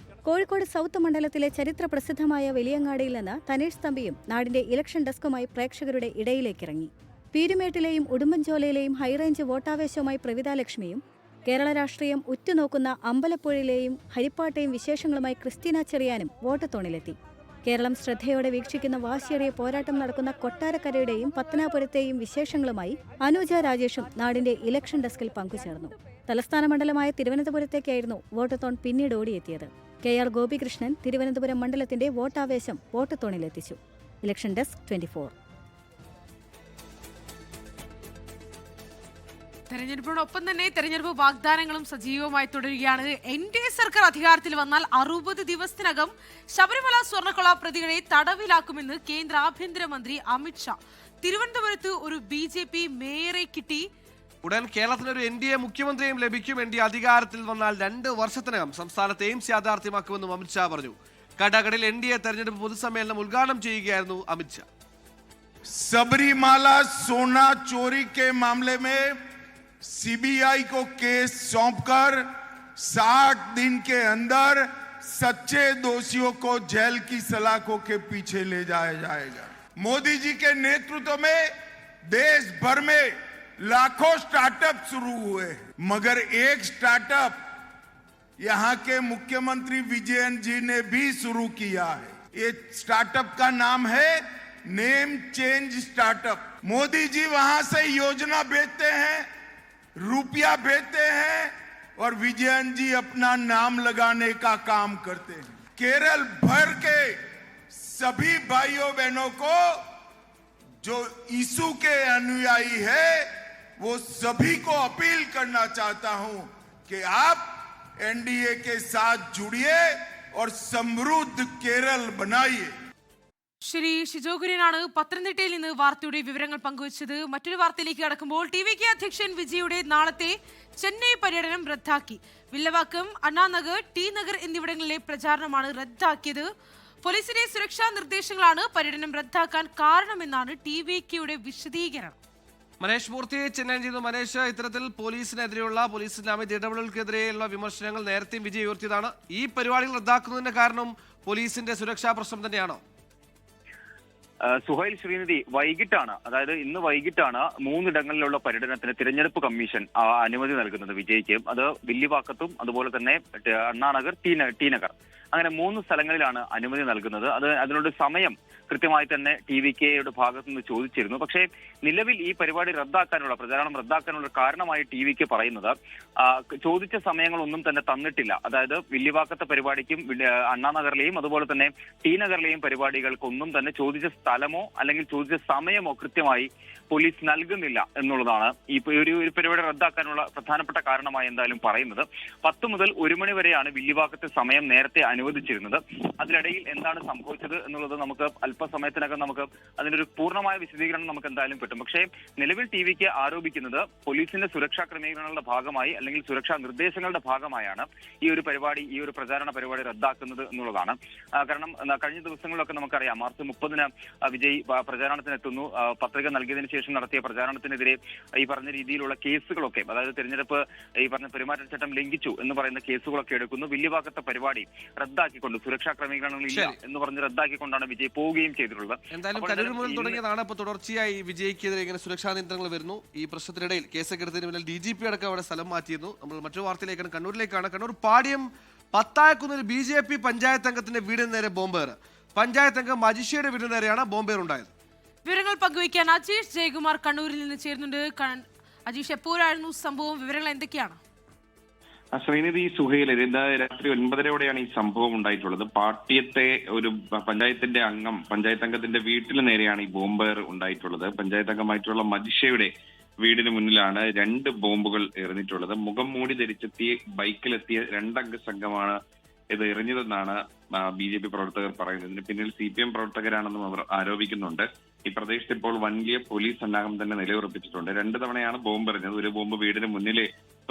കോഴിക്കോട് സൗത്ത് മണ്ഡലത്തിലെ ചരിത്ര പ്രസിദ്ധമായ വലിയങ്ങാടിയിൽ നിന്ന് തനേഷ് തമ്പിയും നാടിന്റെ ഇലക്ഷൻ ഡെസ്കുമായി പ്രേക്ഷകരുടെ ഇടയിലേക്കിറങ്ങി. പീരുമേട്ടിലെയും ഉടുമ്പൻചോലയിലെയും ഹൈറേഞ്ച് വോട്ടാവേശവുമായി പ്രവിത ലക്ഷ്മിയും കേരള രാഷ്ട്രീയം ഉറ്റുനോക്കുന്ന അമ്പലപ്പുഴയിലെയും ഹരിപ്പാട്ടെയും വിശേഷങ്ങളുമായി ക്രിസ്റ്റീന ചെറിയാനും വോട്ടത്തോണിലെത്തി. കേരളം ശ്രദ്ധയോടെ വീക്ഷിക്കുന്ന വാശിയേറിയ പോരാട്ടം നടക്കുന്ന കൊട്ടാരക്കരയുടെയും പത്തനാപുരത്തെയും വിശേഷങ്ങളുമായി അനുജ രാജേഷും നാടിന്റെ ഇലക്ഷൻ ഡെസ്കിൽ പങ്കുചേർന്നു. തലസ്ഥാന മണ്ഡലമായ തിരുവനന്തപുരത്തേക്കായിരുന്നു വോട്ടത്തോൺ പിന്നീട് ഓടിയെത്തിയത്. KR ഗോപികൃഷ്ണൻ തിരുവനന്തപുരം മണ്ഡലത്തിന്റെ വോട്ടാവേശം വോട്ടത്തോണിലെത്തിച്ചു. Election desk 24. തെരഞ്ഞെടുപ്പിനോടൊപ്പം തന്നെ തെരഞ്ഞെടുപ്പ് വാഗ്ദാനങ്ങളും സജീവമായി തുടരുകയാണ്. NDA സർക്കാർ അധികാരത്തിൽ വന്നാൽ 60 ദിവസത്തിനകം ശബരിമല സ്വർണ്ണക്കൊള്ള പ്രതികളെ തടവിലാക്കുമെന്ന് കേന്ദ്ര ആഭ്യന്തരമന്ത്രി അമിത്ഷാ. തിരുവനന്തപുരത്ത് ഒരു BJP മേയറെ കിട്ടി. ഉടൻ കേരളത്തിനൊരു NDA മുഖ്യമന്ത്രിയും ലഭിക്കും. NDA അധികാരത്തിൽ വന്നാൽ 2 വർഷത്തിനകം സംസ്ഥാനത്ത് എയിംസ് യാഥാർത്ഥ്യമാക്കുമെന്നും അമിത്ഷാ പറഞ്ഞു. കടകടിൽ NDA തെരഞ്ഞെടുപ്പ് പൊതുസമ്മേളനം ഉദ്ഘാടനം ചെയ്യുകയായിരുന്നു അമിത്ഷാ. सबरीमाला सोना चोरी के मामले में CBI को केस सौंपकर 60 दिन के अंदर सच्चे दोषियों को जेल की सलाखों के पीछे ले जाया जाएगा. मोदी जी के नेतृत्व में देश भर में लाखों स्टार्टअप शुरू हुए, मगर एक स्टार्टअप यहाँ के मुख्यमंत्री विजयन जी ने भी शुरू किया है. ये स्टार्टअप का नाम है name change startup. Modi ji वहां से योजना भेजते हैं, रुपया भेजते हैं और विजयन जी अपना नाम लगाने का काम करते हैं. केरल भर के सभी भाइयों बहनों को जो यीशु के अनुयायी है वो सभी को अपील करना चाहता हूं कि आप NDA के साथ जुड़िए और समृद्ध केरल बनाइए. ശ്രീ ഷിജോ കുര്യനാണ് പത്തനംതിട്ടയിൽ നിന്ന് വാർത്തയുടെ വിവരങ്ങൾ പങ്കുവച്ചത്. മറ്റൊരു വാർത്തയിലേക്ക് കടക്കുമ്പോൾ TVK അധ്യക്ഷൻ വിജയുടെ നാളത്തെ ചെന്നൈ പര്യടനം റദ്ദാക്കി. വില്ലവാക്കം, അണ്ണാനഗർ, ടി നഗർ എന്നിവിടങ്ങളിലെ പ്രചാരണമാണ് റദ്ദാക്കിയത്. പോലീസിന്റെ സുരക്ഷാ നിർദ്ദേശങ്ങളാണ് പര്യടനം റദ്ദാക്കാൻ കാരണമെന്നാണ് TVKയുടെ വിശദീകരണം. മനേഷ് മൂർത്തിയെ ചെന്നൈ ചെയ്തു. മനേഷ്, ഇത്തരത്തിൽ പോലീസിനെതിരെയുള്ള പോലീസിന്റെ അമിത ഇടപെടലുകൾക്കെതിരെയുള്ള വിമർശനങ്ങൾ നേരത്തെയും വിജയ് ഉയർത്തിയതാണ്. ഈ പരിപാടികൾ റദ്ദാക്കുന്നതിന്റെ കാരണം പോലീസിന്റെ സുരക്ഷാ പ്രശ്നം തന്നെയാണോ? സുഹൈൽ ശ്രീനിധി, വൈകിട്ടാണ്, അതായത് ഇന്ന് വൈകിട്ടാണ് 3 ഇടങ്ങളിലുള്ള പര്യടനത്തിന് തിരഞ്ഞെടുപ്പ് കമ്മീഷൻ അനുമതി നൽകുന്നത് വിജയ്ക്ക്. അത് വില്ലിവാക്കത്തും അതുപോലെ തന്നെ അണ്ണാനഗർ, ടി നഗർ, അങ്ങനെ 3 സ്ഥലങ്ങളിലാണ് അനുമതി നൽകുന്നത്. അതിനോട് സമയം കൃത്യമായി തന്നെ TVKയുടെ ഭാഗത്തു നിന്ന് ചോദിച്ചിരുന്നു. പക്ഷേ നിലവിൽ ഈ പരിപാടി റദ്ദാക്കാനുള്ള, പ്രചാരണം റദ്ദാക്കാനുള്ള കാരണമായി TVK പറയുന്നത് ചോദിച്ച സമയങ്ങളൊന്നും തന്നെ തന്നിട്ടില്ല. അതായത് വില്ലിവാക്കത്തെ പരിപാടിക്കും അണ്ണാനഗറിലെയും അതുപോലെ തന്നെ ടി നഗറിലെയും പരിപാടികൾക്കൊന്നും തന്നെ ചോദിച്ച സ്ഥലമോ അല്ലെങ്കിൽ ചോദിച്ച സമയമോ കൃത്യമായി പോലീസ് നൽകുന്നില്ല എന്നുള്ളതാണ് ഈ ഒരു പരിപാടി റദ്ദാക്കാനുള്ള പ്രധാനപ്പെട്ട കാരണമായി എന്തായാലും പറയുന്നത്. 10 മുതൽ 1 മണി വരെയാണ് വില്ലിവാക്കത്തെ സമയം നേരത്തെ അനുവദിച്ചിരുന്നത്. അതിനിടയിൽ എന്താണ് സംഭവിച്ചത് എന്നുള്ളത് നമുക്ക് അല്പസമയത്തിനകം നമുക്ക് അതിനൊരു പൂർണ്ണമായ വിശദീകരണം നമുക്ക് എന്തായാലും കിട്ടും. പക്ഷേ നിലവിൽ TVK ആരോപിക്കുന്നത് പോലീസിന്റെ സുരക്ഷാ ക്രമീകരണങ്ങളുടെ ഭാഗമായി അല്ലെങ്കിൽ സുരക്ഷാ നിർദ്ദേശങ്ങളുടെ ഭാഗമായാണ് ഈ ഒരു പ്രചാരണ പരിപാടി റദ്ദാക്കുന്നത് എന്നുള്ളതാണ്. കാരണം കഴിഞ്ഞ ദിവസങ്ങളിലൊക്കെ നമുക്കറിയാം, മാർച്ച് 30-ന് വിജയ് പ്രചാരണത്തിനെത്തുന്നു. പത്രിക നൽകിയതിനു ശേഷം നടത്തിയ പ്രചാരണത്തിനെതിരെ ഈ പറഞ്ഞ രീതിയിലുള്ള കേസുകളൊക്കെ, അതായത് തെരഞ്ഞെടുപ്പ് ഈ പറഞ്ഞ പെരുമാറ്റച്ചട്ടം ലംഘിച്ചു എന്ന് പറയുന്ന കേസുകളൊക്കെ എടുക്കുന്നു. വില്ലിവാക്കത്തെ പരിപാടി റദ്ദാക്കിക്കൊണ്ട്, സുരക്ഷാ ക്രമീകരണങ്ങളില്ല എന്ന് പറഞ്ഞ് റദ്ദാക്കിക്കൊണ്ടാണ് വിജയ് പോവുകയും ചെയ്തിട്ടുള്ളത്. എന്തായാലും കരൂർ മുതൽ തുടങ്ങിയതാണ്. ഇപ്പോൾ തുടർച്ചയായി വിജയ്ക്കെതിരെ ഇങ്ങനെ സുരക്ഷാ നിയന്ത്രണങ്ങൾ വരുന്നു. ഈ പ്രശ്നത്തിനിടയിൽ കേസൊക്കെ എടുത്തതിന് പിന്നിൽ DGP അടക്കം അവിടെ സ്ഥലം മാറ്റിയിരുന്നു. നമ്മൾ മറ്റൊരു വാർത്തയിലേക്കാണ്, കണ്ണൂരിലേക്കാണ്. കണ്ണൂർ പാടിയം പത്തായക്കുന്നിൽ BJP പഞ്ചായത്ത് അംഗത്തിന്റെ വീടിന് നേരെ ബോംബേർ. പഞ്ചായത്ത് അംഗം മജിഷയുടെ വീടിന് നേരെയാണ് ബോംബേർ ഉണ്ടായത്. വിവരങ്ങൾ പങ്കുവയ്ക്കാൻ അജീഷ് ജയകുമാർ കണ്ണൂരിൽ നിന്ന് ചേരുന്നുണ്ട്. അജീഷ്, എപ്പോഴായിരുന്നു സംഭവം? വിവരങ്ങൾ എന്തൊക്കെയാണ്? ശ്രീനിധി, സുഹൈൽ, ഇന്ന് രാത്രി 9:30യോടെയാണ് ഈ സംഭവം ഉണ്ടായിട്ടുള്ളത്. പാട്യത്തെ ഒരു പഞ്ചായത്തിന്റെ പഞ്ചായത്ത് അംഗത്തിന്റെ വീട്ടിന് നേരെയാണ് ഈ ബോംബ് ഉണ്ടായിട്ടുള്ളത്. പഞ്ചായത്ത് അംഗമായിട്ടുള്ള മജിഷയുടെ വീടിന് മുന്നിലാണ് 2 ബോംബുകൾ എറിഞ്ഞിട്ടുള്ളത്. മുഖം മൂടി ധരിച്ചെത്തിയ ബൈക്കിലെത്തിയ 2 അംഗ സംഘമാണ് ഇത് എറിഞ്ഞതെന്നാണ് BJP പ്രവർത്തകർ പറയുന്നത്. ഇതിന് പിന്നിൽ CPM പ്രവർത്തകരാണെന്നും അവർ ആരോപിക്കുന്നുണ്ട്. ഈ പ്രദേശത്ത് ഇപ്പോൾ വലിയ പോലീസ് സന്നാഹം തന്നെ നിലയുറപ്പിച്ചിട്ടുണ്ട്. 2 തവണയാണ് ബോംബ് എറിഞ്ഞത്. ഒരു ബോംബ് വീടിന് മുന്നിലെ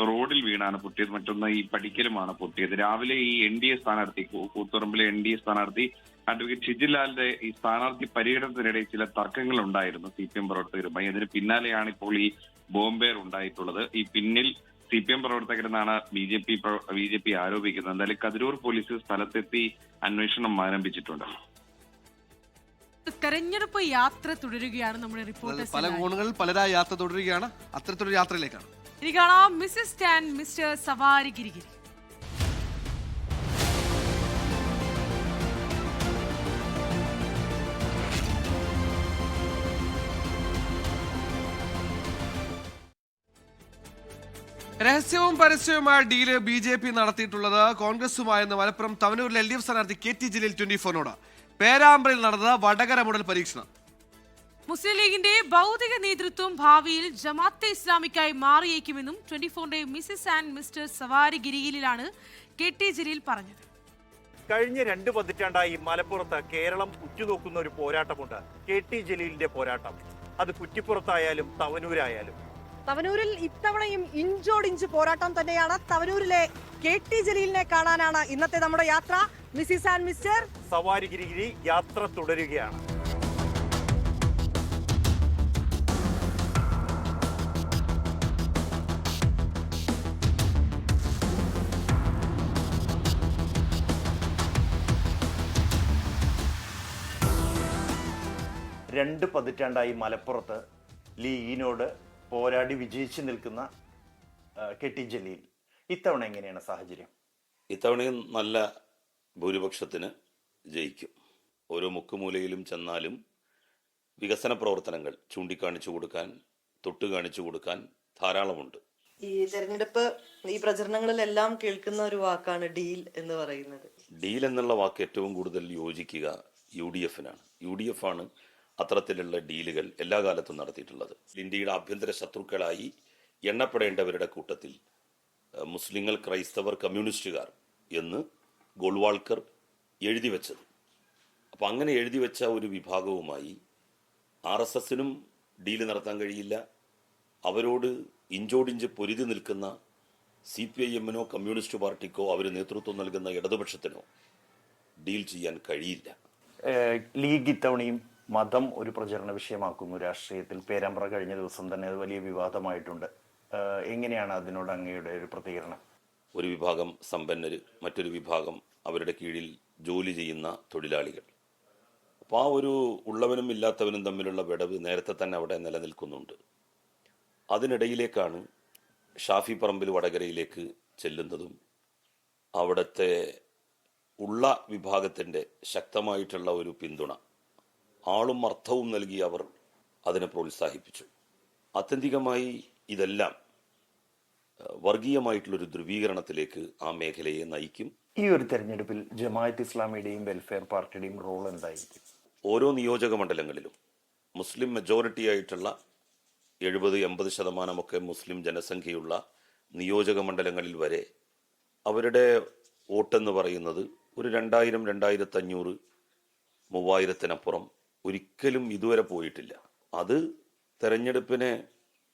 റോഡിൽ വീണാണ് പൊട്ടിയത്, മറ്റൊന്ന് ഈ പടിക്കലുമാണ് പൊട്ടിയത്. രാവിലെ ഈ NDA സ്ഥാനാർത്ഥി, കൂത്തുപറമ്പിലെ NDA സ്ഥാനാർത്ഥി അഡ്വക്കേറ്റ് ഷിജിലാലിന്റെ ഈ സ്ഥാനാർത്ഥി പര്യടനത്തിനിടെ ചില തർക്കങ്ങൾ ഉണ്ടായിരുന്നു CPM പ്രവർത്തകരുമായി. അതിന് പിന്നാലെയാണ് ഇപ്പോൾ ഈ ബോംബേർ ഉണ്ടായിട്ടുള്ളത്. ഈ പിന്നിൽ CPM പ്രവർത്തകരെന്നാണ് BJP ആരോപിക്കുന്നത്. എന്തായാലും കതിരൂർ പോലീസ് സ്ഥലത്തെത്തി അന്വേഷണം ആരംഭിച്ചിട്ടുണ്ട്. തെരഞ്ഞെടുപ്പ് യാത്ര തുടരുകയാണ്. നമ്മുടെ റിപ്പോർട്ടേഴ്സ് പല കോണുകളിൽ പലരായ യാത്ര തുടരുകയാണ്. അത്തരത്തിലൊരു യാത്രയിലേക്കാണ് ഇനി കാണാം മിസ്സിസ് ആൻഡ് മിസ്റ്റർ സവാരി ഗിരിഗിരി. രഹസ്യവും പരസ്യവുമായ ഡീല് BJP നടത്തിയിട്ടുള്ളത് കോൺഗ്രസുമായെന്ന് മലപ്പുറം തവനൂരിലെ LDF സ്ഥാനാർത്ഥി KT ജലീൽ 24നോട്. പേരാമ്പ്രയിൽ നടന്നത് വടകര മോഡൽ പരീക്ഷണം. മുസ്ലിം ലീഗിന്റെ ഭൗതിക നേതൃത്വം ഭാവിയിൽ ജമാഅത്തെ ഇസ്ലാമിക്കായി മാറിയേക്കുമെന്നും 24ന്റെ മിസ്സിസ് ആൻഡ് മിസ്റ്റർ സവാരി ഗിരിയിലാണ് KT ജലീൽ പറഞ്ഞത്. കഴിഞ്ഞ 2 പതിറ്റാണ്ടായി മലപ്പുറത്ത് കേരളം ഉറ്റുനോക്കുന്ന ഒരു പോരാട്ടമുണ്ട്. KT ജലീലിന്റെ പോരാട്ടം. അത് കുറ്റിപ്പുറത്തായാലും തവനൂരായാലും. തവനൂരിൽ ഇത്തവണയും ഇഞ്ചോടിഞ്ച് പോരാട്ടം തന്നെയാണ്. തവനൂരിലെ KT ജലീലിനെ കാണാനാണ് ഇന്നത്തെ നമ്മുടെ യാത്ര. മിസ്സിസ് ആൻഡ് മിസ്റ്റർ സവാരി ഗിരിഗിരി യാത്ര തുടരുകയാണ്. രണ്ട് പതിറ്റാണ്ടായി മലപ്പുറത്ത് ലീഗിനോട് പോരാടി വിജയിച്ചു നിൽക്കുന്ന KT ജലീൽ ഇത്തവണ എങ്ങനെയാണ് സാഹചര്യം? ഇത്തവണയും നല്ല ഭൂരിപക്ഷത്തിന് ജയിക്കും. ഓരോ മുക്കുമൂലയിലും ചെന്നാലും വികസന പ്രവർത്തനങ്ങൾ ചൂണ്ടിക്കാണിച്ചു കൊടുക്കാൻ, തൊട്ട് കാണിച്ചു കൊടുക്കാൻ ധാരാളമുണ്ട്. ഈ തെരഞ്ഞെടുപ്പ് ഈ പ്രചരണങ്ങളിലെല്ലാം കേൾക്കുന്ന ഒരു വാക്കാണ് ഡീൽ എന്ന് പറയുന്നത്. ഡീൽ എന്നുള്ള വാക്ക് ഏറ്റവും കൂടുതൽ യോജിക്കുക UDF-നാണ്. UDF ആണ് അത്തരത്തിലുള്ള ഡീലുകൾ എല്ലാ കാലത്തും നടത്തിയിട്ടുള്ളത്. ഇന്ത്യയുടെ ആഭ്യന്തര ശത്രുക്കളായി എണ്ണപ്പെടേണ്ടവരുടെ കൂട്ടത്തിൽ മുസ്ലിങ്ങൾ, ക്രൈസ്തവർ, കമ്മ്യൂണിസ്റ്റുകാർ എന്ന് ഗോൾവാൾക്കർ എഴുതി വെച്ചത്. അപ്പം അങ്ങനെ എഴുതി വെച്ച ഒരു വിഭാഗവുമായി RSSനും ഡീല് നടത്താൻ കഴിയില്ല. അവരോട് ഇഞ്ചോടിഞ്ച് പൊരുതി നിൽക്കുന്ന CPIM-നോ കമ്മ്യൂണിസ്റ്റ് പാർട്ടിക്കോ അവർ നേതൃത്വം നൽകുന്ന ഇടതുപക്ഷത്തിനോ ഡീൽ ചെയ്യാൻ കഴിയില്ല. ലീഗ് ഇത്തവണയും മതം ഒരു പ്രചരണ വിഷയമാക്കുന്നു രാഷ്ട്രീയത്തിൽ. പേരാമ്പ്ര കഴിഞ്ഞ ദിവസം തന്നെ അത് വലിയ വിവാദമായിട്ടുണ്ട്. എങ്ങനെയാണ് അതിനോട് അങ്ങയുടെ ഒരു പ്രതികരണം? ഒരു വിഭാഗം സമ്പന്നർ, മറ്റൊരു വിഭാഗം അവരുടെ കീഴിൽ ജോലി ചെയ്യുന്ന തൊഴിലാളികൾ. അപ്പോൾ ആ ഒരു ഉള്ളവനും ഇല്ലാത്തവനും തമ്മിലുള്ള വിടവ് നേരത്തെ തന്നെ അവിടെ നിലനിൽക്കുന്നുണ്ട്. അതിനിടയിലേക്കാണ് ഷാഫി പറമ്പിൽ വടകരയിലേക്ക് ചെല്ലുന്നതും അവിടുത്തെ ഉള്ള വിഭാഗത്തിൻ്റെ ശക്തമായിട്ടുള്ള ഒരു പിന്തുണ, ആളും അർത്ഥവും നൽകി അവർ അതിനെ പ്രോത്സാഹിപ്പിച്ചു. ആത്യന്തികമായി ഇതെല്ലാം വർഗീയമായിട്ടുള്ളൊരു ധ്രുവീകരണത്തിലേക്ക് ആ മേഖലയെ നയിക്കും. ഈ ഒരു തെരഞ്ഞെടുപ്പിൽ ജമാഅത്ത് ഇസ്ലാമിയുടെയും വെൽഫെയർ പാർട്ടിയുടെയും റോൾ എന്തായിരിക്കും? ഓരോ നിയോജക മണ്ഡലങ്ങളിലും മുസ്ലിം മെജോറിറ്റി ആയിട്ടുള്ള 70-80% മുസ്ലിം ജനസംഖ്യയുള്ള നിയോജക മണ്ഡലങ്ങളിൽ വരെ അവരുടെ വോട്ടെന്ന് പറയുന്നത് ഒരു 2000-2500 3000-ത്തിനപ്പുറം ഒരിക്കലും ഇതുവരെ പോയിട്ടില്ല. അത് തെരഞ്ഞെടുപ്പിനെ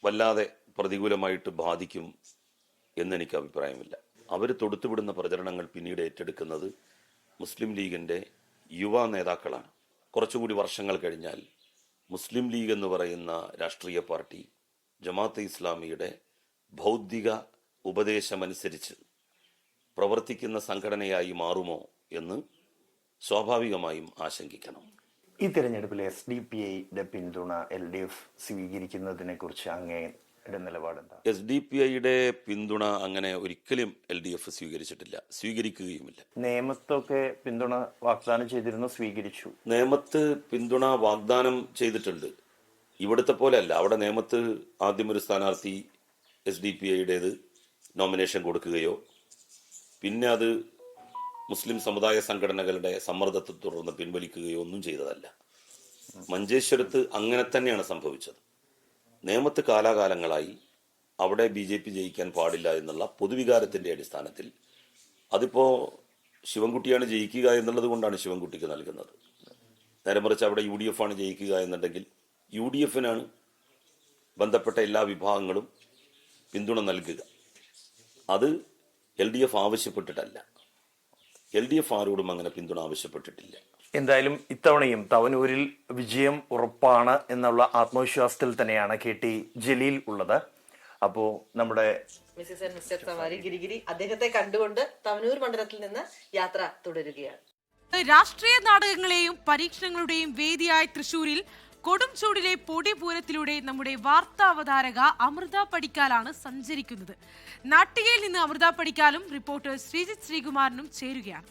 വല്ലാതെ പ്രതികൂലമായിട്ട് ബാധിക്കും എന്നെനിക്ക് അഭിപ്രായമില്ല. അവർ തൊടുത്തുവിടുന്ന പ്രചരണങ്ങൾ പിന്നീട് ഏറ്റെടുക്കുന്നത് മുസ്ലിം ലീഗിൻ്റെ യുവ നേതാക്കളാണ്. കുറച്ചുകൂടി വർഷങ്ങൾ കഴിഞ്ഞാൽ മുസ്ലിം ലീഗ് എന്ന് പറയുന്ന രാഷ്ട്രീയ പാർട്ടി ജമാഅത്തെ ഇസ്ലാമിയുടെ ബൗദ്ധിക ഉപദേശമനുസരിച്ച് പ്രവർത്തിക്കുന്ന സംഘടനയായി മാറുമോ എന്ന് സ്വാഭാവികമായും ആശങ്കിക്കണം. ഈ തെരഞ്ഞെടുപ്പിൽ SDPI-യുടെ പിന്തുണ LDF സ്വീകരിക്കുന്നതിനെ കുറിച്ച് അങ്ങേ നിലപാട് എന്താ? SDPIയുടെ പിന്തുണ അങ്ങനെ ഒരിക്കലും LDF സ്വീകരിച്ചിട്ടില്ല, സ്വീകരിക്കുകയുമില്ല. നേമത്തൊക്കെ പിന്തുണ വാഗ്ദാനം ചെയ്തിരുന്നു, സ്വീകരിച്ചു. നേമത്ത് പിന്തുണ വാഗ്ദാനം ചെയ്തിട്ടുണ്ട്. ഇവിടുത്തെ പോലെയല്ല. അവിടെ നേമത്ത് ആദ്യം ഒരു സ്ഥാനാർത്ഥി SDPIയുടേത് നോമിനേഷൻ കൊടുക്കുകയോ പിന്നെ അത് മുസ്ലിം സമുദായ സംഘടനകളുടെ സമ്മർദ്ദത്തെ തുടർന്ന് പിൻവലിക്കുകയോ ഒന്നും ചെയ്തതല്ല. മഞ്ചേശ്വരത്ത് അങ്ങനെ തന്നെയാണ് സംഭവിച്ചത്. നേമത്ത് കാലാകാലങ്ങളായി അവിടെ BJP ജയിക്കാൻ പാടില്ല എന്നുള്ള പൊതുവികാരത്തിൻ്റെ അടിസ്ഥാനത്തിൽ അതിപ്പോൾ ശിവൻകുട്ടിയാണ് ജയിക്കുക എന്നുള്ളത് കൊണ്ടാണ് ശിവൻകുട്ടിക്ക് നൽകുന്നത്. നേരെ മറിച്ച് അവിടെ UDF ആണ് ജയിക്കുക എന്നുണ്ടെങ്കിൽ UDFനാണ് ബന്ധപ്പെട്ട എല്ലാ വിഭാഗങ്ങളും പിന്തുണ നൽകുക. അത് LDF ആവശ്യപ്പെട്ടിട്ടല്ല. LDF ആരോടും അങ്ങനെ പിന്തുണ ആവശ്യപ്പെട്ടിട്ടില്ല. എന്തായാലും ഇത്തവണയും തവനൂരിൽ വിജയം ഉറപ്പാണ് എന്നുള്ള ആത്മവിശ്വാസത്തിൽ തന്നെയാണ് KT ജലീൽ ഉള്ളത്. അപ്പോ നമ്മുടെ മിസ്റ്റർ സവാരി ഗിരിഗിരി അദ്ദേഹത്തെ കണ്ടുകൊണ്ട് തവനൂർ മണ്ഡലത്തിൽ നിന്ന് യാത്ര തുടരുകയാണ്. രാഷ്ട്രീയ നാടകങ്ങളെയും പരീക്ഷണങ്ങളുടെയും വേദിയായ തൃശൂരിൽ കൊടും ചൂടിലെ പൊടിപൂരത്തിലൂടെ നമ്മുടെ വാർത്താ അവതാരക അമൃത പടിക്കാലാണ് സഞ്ചരിക്കുന്നത്. നാട്ടികയിൽ നിന്ന് അമൃത പടിക്കാലും റിപ്പോർട്ടർ ശ്രീജിത്ത് ശ്രീകുമാരനും ചേരുകയാണ്.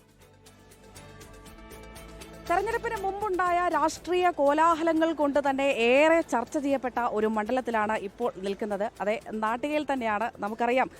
തെരഞ്ഞെടുപ്പിന് മുമ്പുണ്ടായ രാഷ്ട്രീയ കോലാഹലങ്ങൾ കൊണ്ട് തന്നെ ഏറെ ചർച്ച ചെയ്യപ്പെട്ട ഒരു മണ്ഡലത്തിലാണ് ഇപ്പോൾ നിൽക്കുന്നത്. അതെ, നാട്ടികയിൽ തന്നെയാണ്. നമുക്കറിയാം,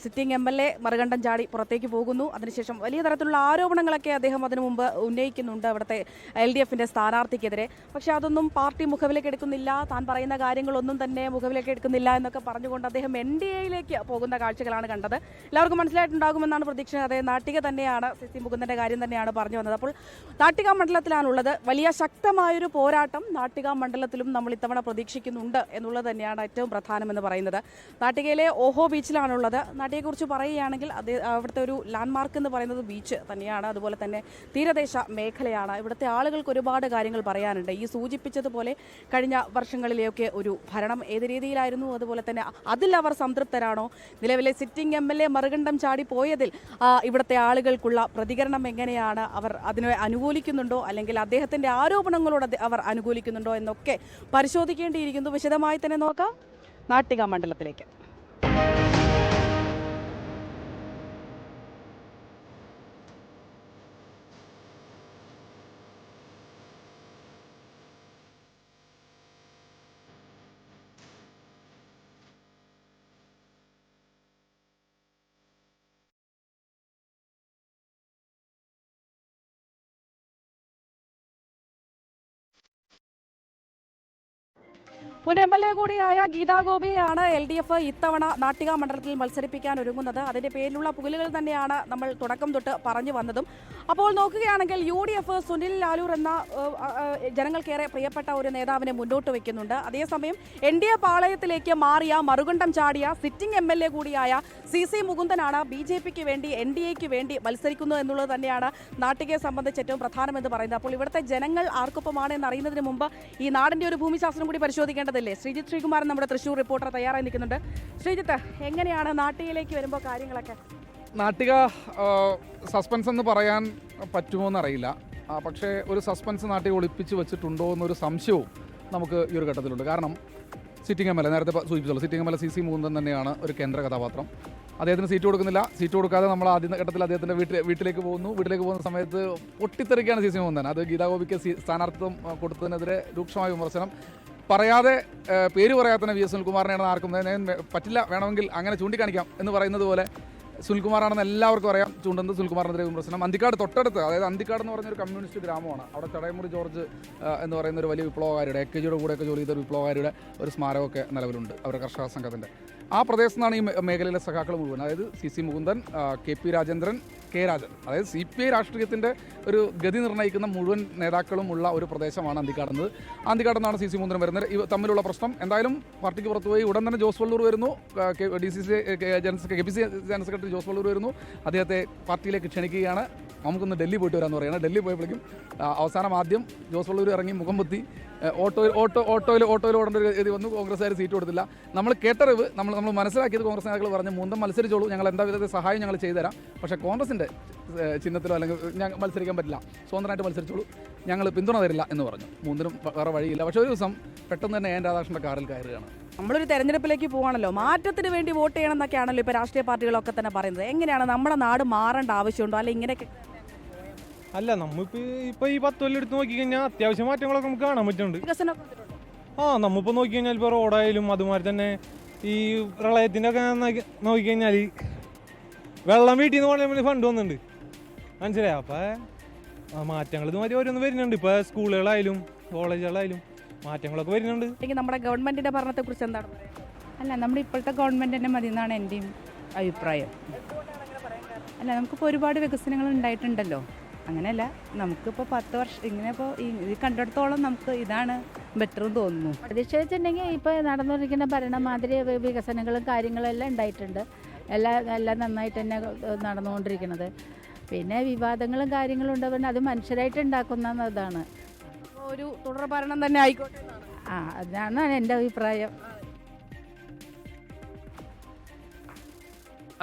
സിറ്റിംഗ് MLA മറുകണ്ഠം ചാടി പുറത്തേക്ക് പോകുന്നു. അതിനുശേഷം വലിയ തരത്തിലുള്ള ആരോപണങ്ങളൊക്കെ അദ്ദേഹം അതിനു മുമ്പ് ഉന്നയിക്കുന്നുണ്ട് അവിടുത്തെ LDFന്റെ സ്ഥാനാർത്ഥിക്കെതിരെ. പക്ഷേ അതൊന്നും പാർട്ടി മുഖവിലേക്ക് എടുക്കുന്നില്ല, താൻ പറയുന്ന കാര്യങ്ങളൊന്നും തന്നെ മുഖവിലേക്ക് എടുക്കുന്നില്ല എന്നൊക്കെ പറഞ്ഞുകൊണ്ട് അദ്ദേഹം NDAയിലേക്ക് പോകുന്ന കാഴ്ചകളാണ് കണ്ടത്. എല്ലാവർക്കും മനസ്സിലായിട്ടുണ്ടാകുമെന്നാണ് പ്രതീക്ഷ. അതെ, നാട്ടിക തന്നെയാണ്, CC മുകുന്ദന്റെ കാര്യം തന്നെയാണ് പറഞ്ഞു വന്നത്. അപ്പോൾ നാട്ടിക മണ്ഡലത്തിലാണുള്ളത്. വലിയ ശക്തമായൊരു പോരാട്ടം നാട്ടിക മണ്ഡലത്തിലും നമ്മൾ ഇത്തവണ പ്രതീക്ഷിക്കുന്നുണ്ട് എന്നുള്ളത് തന്നെയാണ് ഏറ്റവും പ്രധാനമെന്ന് പറയുന്നത്. നാട്ടികയിലെ ഓഹോ ബീച്ചിലാണുള്ളത്. നാട്ടികയെക്കുറിച്ച് പറയുകയാണെങ്കിൽ അവിടുത്തെ ഒരു ലാൻഡ്മാർക്ക് എന്ന് പറയുന്നത് ബീച്ച് തന്നെയാണ്. അതുപോലെ തന്നെ തീരദേശ മേഖലയാണ്. ഇവിടുത്തെ ആളുകൾക്ക് ഒരുപാട് കാര്യങ്ങൾ പറയാനുണ്ട്. ഈ സൂചിപ്പിച്ചതുപോലെ കഴിഞ്ഞ വർഷങ്ങളിലെയൊക്കെ ഒരു ഭരണം ഏത് രീതിയിലായിരുന്നു, അതുപോലെ തന്നെ അതിൽ അവർ സംതൃപ്തരാണോ, നിലവിലെ സിറ്റിംഗ് MLA മറുകണ്ഠം ചാടി പോയതിൽ ഇവിടുത്തെ ആളുകൾക്കുള്ള പ്രതികരണം എങ്ങനെയാണ്, അവർ അതിനെ അനുകൂലിക്കുന്നുണ്ടോ അല്ലെങ്കിൽ അദ്ദേഹത്തിന്റെ ആരോപണങ്ങളോട് അവർ അനുകൂലിക്കുന്നുണ്ടോ എന്നൊക്കെ പരിശോധിക്കേണ്ടിയിരിക്കുന്നു. വിശദമായി തന്നെ നോക്കാം നാട്ടിക മണ്ഡലത്തിലേക്ക്. മുൻ MLA കൂടിയായ ഗീതാ ഗോപിയാണ് LDF ഇത്തവണ നാട്ടിക മണ്ഡലത്തിൽ മത്സരിപ്പിക്കാൻ ഒരുങ്ങുന്നത്. അതിന്റെ പേരിലുള്ള പുകലുകൾ തന്നെയാണ് നമ്മൾ തുടക്കം തൊട്ട് പറഞ്ഞു വന്നതും. അപ്പോൾ നോക്കുകയാണെങ്കിൽ UDF സുനിൽ ലാലൂർ എന്ന ജനങ്ങൾക്കേറെ പ്രിയപ്പെട്ട ഒരു നേതാവിനെ മുന്നോട്ട് വയ്ക്കുന്നുണ്ട്. അതേസമയം NDA പാളയത്തിലേക്ക് മാറിയ മറുകണ്ഠം ചാടിയ സിറ്റിംഗ് MLA കൂടിയായ CC മുകുന്ദനാണ് BJPക്ക് വേണ്ടി NDAക്ക് വേണ്ടി മത്സരിക്കുന്നത് എന്നുള്ളത് തന്നെയാണ് നാട്ടികയെ സംബന്ധിച്ച് ഏറ്റവും പ്രധാനമെന്ന് പറയുന്നത്. അപ്പോൾ ഇവിടുത്തെ ജനങ്ങൾ ആർക്കൊപ്പമാണ് എന്നറിയുന്നതിന് മുമ്പ് ഈ നാടിന്റെ ഒരു ഭൂമിശാസ്ത്രം കൂടി പരിശോധിക്കേണ്ടതില്ലേ? ശ്രീജിത്ത് ശ്രീകുമാരൻ നമ്മുടെ തൃശ്ശൂർ റിപ്പോർട്ടർ തയ്യാറായി നിൽക്കുന്നുണ്ട്. ശ്രീജിത്ത്, എങ്ങനെയാണ് നാട്ടികയിലേക്ക് വരുമ്പോൾ കാര്യങ്ങളൊക്കെ? നാട്ടിക സസ്പെൻസ് എന്ന് പറയാൻ പറ്റുമോ എന്നറിയില്ല. പക്ഷേ ഒരു സസ്പെൻസ് നാട്ടിക ഒളിപ്പിച്ച് വെച്ചിട്ടുണ്ടോ എന്നൊരു സംശയവും നമുക്ക് ഈ ഒരു ഘട്ടത്തിലുണ്ട്. കാരണം സിറ്റിംഗ് MLA നേരത്തെ സൂചിപ്പിച്ചല്ലോ, സിറ്റിംഗ് MLA CC മുകുന്ദൻ തന്നെയാണ് ഒരു കേന്ദ്ര കഥാപാത്രം. അദ്ദേഹത്തിന് സീറ്റ് കൊടുക്കുന്നില്ല. സീറ്റ് കൊടുക്കാതെ നമ്മൾ ആദ്യ ഘട്ടത്തിൽ അദ്ദേഹത്തിൻ്റെ വീട്ടിലേക്ക് പോകുന്നു. വീട്ടിലേക്ക് പോകുന്ന സമയത്ത് പൊട്ടിത്തെറിക്കുകയാണ് CC മുകുന്ദൻ. അത് ഗീതാ ഗോപിക്ക് സ്ഥാനാർത്ഥിത്വം കൊടുത്തതിനെതിരെ രൂക്ഷമായ വിമർശനം. പറയാതെ പേര് പറയാതെ തന്നെ VS സുനിൽകുമാറിനെയാണ് ആർക്കും പറ്റില്ല, വേണമെങ്കിൽ അങ്ങനെ ചൂണ്ടിക്കാണിക്കാം എന്ന് പറയുന്നത് പോലെ സുനിൽകുമാറാണെന്ന് എല്ലാവർക്കും അറിയാം. ചൂണ്ടുന്നത് സുനിൽകുമാറിനെതിരെ വിമർശനം. അന്തിക്കാട് തൊട്ടടുത്ത്, അതായത് അന്തിക്കാട് എന്ന് പറഞ്ഞൊരു കമ്മ്യൂണിസ്റ്റ് ഗ്രാമമാണ്. അവിടെ ചടയമൂടി ജോർജ് എന്ന് പറയുന്ന ഒരു വലിയ വിപ്ലവകാരിയുടെ, AKGയുടെ കൂടെയൊക്കെ ജോലി ചെയ്ത ഒരു വിപ്ലവകാരിയുടെ ഒരു സ്മാരകമൊക്കെ നിലവിലുണ്ട്, അവരുടെ കർഷക സംഘത്തിൻ്റെ. ആ പ്രദേശത്തു നിന്നാണ് ഈ മേഖലയിലെ സഖാക്കൾ മുഴുവൻ, അതായത് CC Mukundan, KP Rajendran, K Rajan, അതായത് CPI രാഷ്ട്രീയത്തിൻ്റെ ഒരു ഗതി നിർണ്ണയിക്കുന്ന മുഴുവൻ നേതാക്കളും ഉള്ള ഒരു പ്രദേശമാണ് അന്തിക്കാടുന്നത്. അന്തിക്കാടെന്നാണ് CC മുകുന്ദൻ വരുന്നത്. തമ്മിലുള്ള പ്രശ്നം എന്തായാലും പാർട്ടിക്ക് പുറത്തുപോയി ഉടൻ തന്നെ ജോസ് വള്ളൂർ വരുന്നു. KPC general secretary Jose Vallur വരുന്നു. അദ്ദേഹത്തെ പാർട്ടിയിലേക്ക് ക്ഷണിക്കുകയാണ്. നമുക്കൊന്ന് ഡൽഹി പോയിട്ട് വരാമെന്ന് പറയുകയാണ്. ഡൽഹി പോയപ്പോഴേക്കും അവസാനം ആദ്യം ജോസ് വള്ളൂർ ഇറങ്ങി മുഖം പൊത്തി ഓട്ടോയിൽ ഓടേണ്ട ഒരു ഗതി വന്നു. കോൺഗ്രസ്സുകാർ സീറ്റ് കൊടുത്തില്ല. നമ്മൾ കേട്ടറിവ്, നമ്മൾ മനസ്സിലാക്കിയത് കോൺഗ്രസ് നേതാക്കൾ പറഞ്ഞു, മുന്തം മത്സരിച്ചോളൂ, ഞങ്ങൾ എന്താ വിധത്തിൽ സഹായം ഞങ്ങൾ ചെയ്തുതരാം, പക്ഷേ കോൺഗ്രസിൻ്റെ ചിഹ്നത്തിലോ അല്ലെങ്കിൽ ഞങ്ങൾ മത്സരിക്കാൻ പറ്റില്ല, സ്വതന്ത്രമായിട്ട് മത്സരിച്ചോളൂ, ഞങ്ങൾ പിന്തുണ തരില്ല എന്ന് പറഞ്ഞു. മൂന്നിനും വേറെ വഴിയില്ല. പക്ഷേ ഒരു ദിവസം പെട്ടെന്ന് തന്നെ AN രാധാകൃഷ്ണൻ്റെ കാറിൽ കയറുകയാണ്. നമ്മളൊരു തെരഞ്ഞെടുപ്പിലേക്ക് പോവാണല്ലോ, മാറ്റത്തിന് വേണ്ടി വോട്ട് ചെയ്യണം എന്നൊക്കെയാണല്ലോ ഇപ്പോൾ രാഷ്ട്രീയ പാർട്ടികളൊക്കെ തന്നെ പറയുന്നത്. എങ്ങനെയാണ് നമ്മുടെ നാട് മാറേണ്ട ആവശ്യമുണ്ടോ, അല്ലെ ഇങ്ങനെയൊക്കെ? അല്ല, നമ്മളിപ്പോൾ ഈ 10 കൊല്ലം എടുത്ത് നോക്കിക്കഴിഞ്ഞാൽ അത്യാവശ്യം മാറ്റങ്ങളൊക്കെ നമുക്ക് കാണാൻ പറ്റുന്നുണ്ട്. നമ്മളിപ്പോൾ നോക്കിക്കഴിഞ്ഞാൽ ഇപ്പോൾ റോഡായാലും അതുമാതിരി തന്നെ ഈ പ്രളയത്തിൻ്റെ ഒക്കെ നോക്കിക്കഴിഞ്ഞാൽ വെള്ളം വീട്ടിൽ നിന്ന് പോലെ ഫണ്ട് വന്നിട്ടുണ്ട്, മനസ്സിലായി. അപ്പോൾ മാറ്റങ്ങൾ ഇതുമാതിരി ഓരോന്ന് വരുന്നുണ്ട്. ഇപ്പോൾ സ്കൂളുകളായാലും കോളേജുകളായാലും മാറ്റങ്ങളൊക്കെ വരുന്നുണ്ട്. നമ്മുടെ ഗവൺമെന്റിന്റെ ഭരണത്തെ കുറിച്ച് എന്താണ് പറയുക? അല്ല, നമ്മുടെ ഇപ്പോഴത്തെ ഗവൺമെന്റ് തന്നെ മതി എന്നാണ് എൻ്റെയും അഭിപ്രായം. അല്ല, നമുക്കിപ്പോൾ ഒരുപാട് വികസനങ്ങൾ ഉണ്ടായിട്ടുണ്ടല്ലോ. അങ്ങനെയല്ല, നമുക്കിപ്പോൾ 10 വർഷം ഇങ്ങനെ ഇപ്പോൾ ഇത് കണ്ടിടത്തോളം നമുക്ക് ഇതാണ് ബെറ്റർ തോന്നുന്നു. പ്രതിഷേധിച്ചിട്ടുണ്ടെങ്കിൽ ഇപ്പോൾ നടന്നുകൊണ്ടിരിക്കുന്ന ഭരണം മാതിരി വികസനങ്ങളും കാര്യങ്ങളും എല്ലാം ഉണ്ടായിട്ടുണ്ട്. എല്ലാം നന്നായിട്ട് തന്നെ നടന്നുകൊണ്ടിരിക്കുന്നത്. പിന്നെ വിവാദങ്ങളും കാര്യങ്ങളും ഉണ്ടാവുന്നത് അത് മനുഷ്യരായിട്ട് ഉണ്ടാക്കുന്ന ഇതാണ്. ഒരു തുടർ ഭരണം തന്നെ ആയിക്കോട്ടെ. അതാണ് എൻ്റെ അഭിപ്രായം.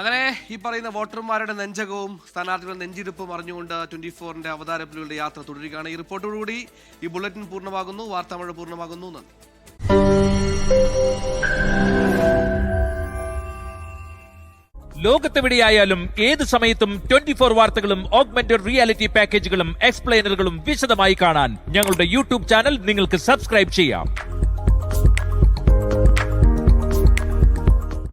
അങ്ങനെ ഈ പറയുന്ന വോട്ടർമാരുടെ നെഞ്ചകവും സ്ഥാനാർത്ഥികളുടെ നെഞ്ചിരിപ്പും അറിഞ്ഞുകൊണ്ട് 24-ന്റെ അവതാരപ്പിലൂടെ യാത്ര തുടരുകയാണ്. ഈ റിപ്പോർട്ടോടുകൂടി ഈ ബുള്ളറ്റിൻ പൂർണ്ണമാകുന്നു. വാർത്താമഴ പൂർണ്ണമാകുന്നു. നന്ദി. ലോകത്തെവിടെയായാലും ഏത് സമയത്തും 24 വാർത്തകളും ഓഗ്മെന്റഡ് റിയാലിറ്റി പാക്കേജുകളും എക്സ്പ്ലെയിനറുകളും വിശദമായി കാണാൻ ഞങ്ങളുടെ യൂട്യൂബ് ചാനൽ നിങ്ങൾക്ക് സബ്സ്ക്രൈബ് ചെയ്യാം.